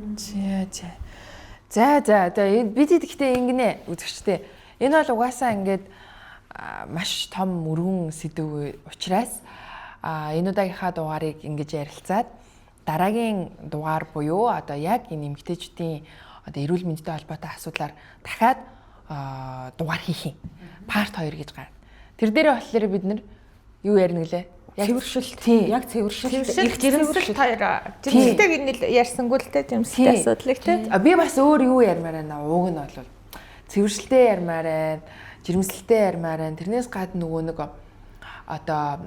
За бид гэхдээ ингэнэ үзэгчтэй. Энэ бол угаасаа ингээд маш том өргөн сэдв учраас энэ удаагийнхаа дугаарыг ингэж ярилцаад дараагийн дугаар буюу одоо яг энэ эмэгтэйчүүдийн одоо эрүүл мэндтэй холбоотой асуудлаар дахиад дугаар хийх юм. Part 2 гэж гарна. Тэр дээрээ болохоор бид нар юу ярина гэлээ? Цэвэршилт. Яг цэвэршилт. Их жирэмслэлт хоёр. Жирэмслэлтэйг нь ярьсангүй л те жирэмслэлтэй асуудлыг те. Би бас өөр юу ярмаар байна. Уг нь бол цэвэршилтэй ярмаар байна. Жирэмслэлтэй ярмаар байна. Тэрнээс гадна нөгөө нэг одоо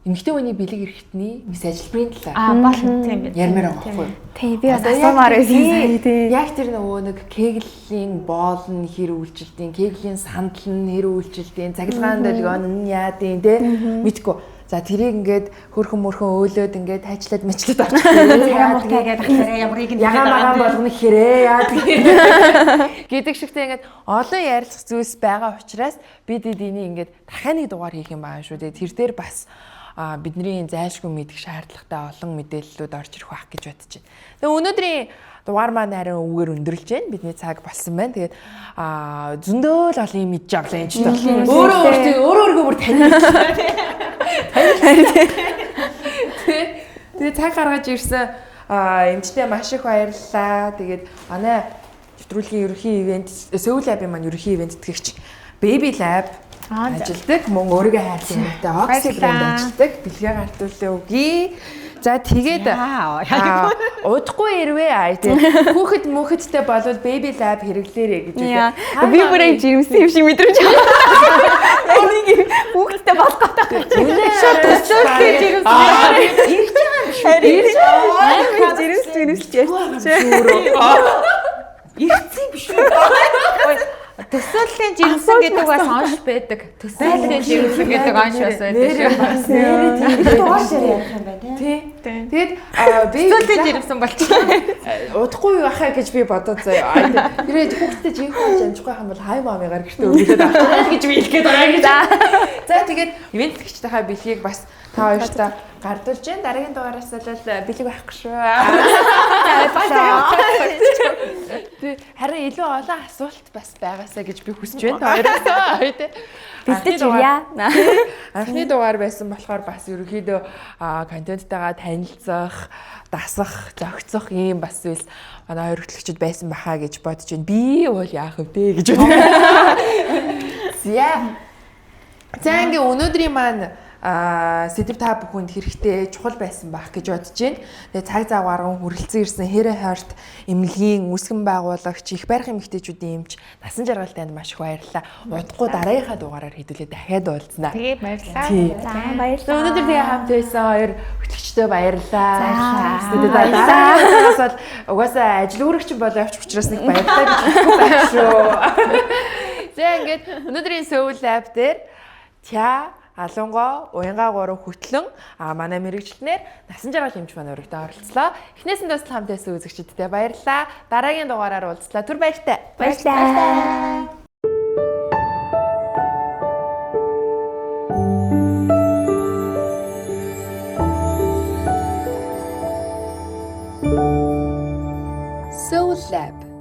эмэгтэй хүний бэлэг эрэхтний мэс ажилбарын талаар болно тийм байх. Ярмаар байгаа байхгүй юу? Тийм би бас асуумаар байсан. Тийм. Яг тэр нөгөө нэг кеглийн боол нь хэр үйлчлэлтийн, кеглийн сандал нь хэр үйлчлэлтийн, цагилгаанд л яадын те мэдгүй. За тэрийг ингээд хөрхөн мөрхөн өөлөөд ингээд тайчлаад мэчлээд авчихсан. Яамтай гэдэг ахлаараа ямарыг нь ягаан болгоно хэрэг яа гэдэг шигтэй ингээд олон ярилцах зүйлс байгаа учраас бид энийг ингээд дахиад нэг дугаар хийх юм байна шүү дээ. Тэр дээр бас бидний зайлшгүй мэдэх шаардлагатай олон мэдээллүүд орж ирэх байх гэж бодож байна. Тэгээ өнөөдрийн дугаар маань харин үгээр өндөрлж байна. Бидний цаг болсон байна. Тэгээд зөндөө л олон юм мэдж авлаа энэ ч бол. Өөрөө бүр таних. Тэгээ цаг гаргаж ирсэн эмчтэй маш их баярлалаа. Тэгээд манай нэвтрүүлгийн ерөнхий ивент Seoul Lab-ын маань ерөнхий ивент тэтгэгч Baby Lab ажилдаг. Мөн өөрийгөө хайрсан юмтай Oxy брэнд ажилдаг. Бэлгээ гартуулаа өгье. За тэгээд удахгүй ирвэ аа тий. Хүүхэд мөхөдтэй болвол baby lab хэрэглээрэй гэж үү. Би бүрээ жирэмсэн юм шиг мэдрэж байна. Энийг хүүхэдтэй болох гэдэг. Төсөөлөх жирэмсэн. Ирж байгаа жирэмс яасан. Ирцэн биш үү? Төсөөллийн жирэмсэн гэдэг бас онш байдаг. Төсөөллийн жирэмсэн гэдэг онш бас байдаг шүү. Дуушаар ярих юм байна тий. Тэгээд би Төсөөллийн жирэмсэн болчихлоо. удахгүй байхаа гэж би бодоод заяа. Тэгээд хүүхдтэй жинхэнэ амжихгүй хам бол хай маамыгаар гэртээ өгүүлээд авах гэж би хэлгээд байгаа гэж. За тэгээд ивент гэгчтэйхээ бэлгийг бас та хоёртаа гардуулж जैन дараагийн дугаараас л бэлэг байхгүй шүү. Харин илүү олон асуулт бас байгаасаа гэж би хүсэж байна та хоёроос. Бэлдэж ирья. Анхны дугаар байсан болохоор бас ерөөхдөө контенттайгаа танилцах, дасах, зохицох юм бас үйл манай хоёр хөтлөгчд байсан бахаа гэж бодож байна. Би бол яах вэ гэж бодсон. За ингээ өнөөдрийн маань сэдв та бүхэнд хэрэгтэй чухал байсан байх гэж бодож байна. Тэгээ цаг зав гарган хүрэлцэн ирсэн Хэрэ Харт эмнэлгийн үүсгэн байгуулагч их байрах эмэгтэйчүүдийн эмч Насан Жаргалтанд маш их баярлалаа. Удахгүй дараагийнхаа дугаараар хэдүүлээ дахиад уулзнаа. Тэгээ баярлалаа. За баярлалаа. Өнөөдөр тэгээ хамт байсан хоёр хөтлөгчтэй баярлалаа. Баярлалаа. Угаасаа ажил үүрэгч болоо явчих учраас нэг баярлалаа гэж хэлэхгүй байх шүү. За ингээд өнөөдрийн Сөүл лаб дээр Алунгаа, Уянгаа 3 хөтлөн манай мэрэгчлэнээр Насан Жаргал эмч манай өргөдөө оролцлоо. Эхнээс нь дуустал хамт байсан үзэгчдэд баярлалаа. Дараагийн дугаараар уулзлаа. Түр баяртай. Баярлалаа. Soul Lab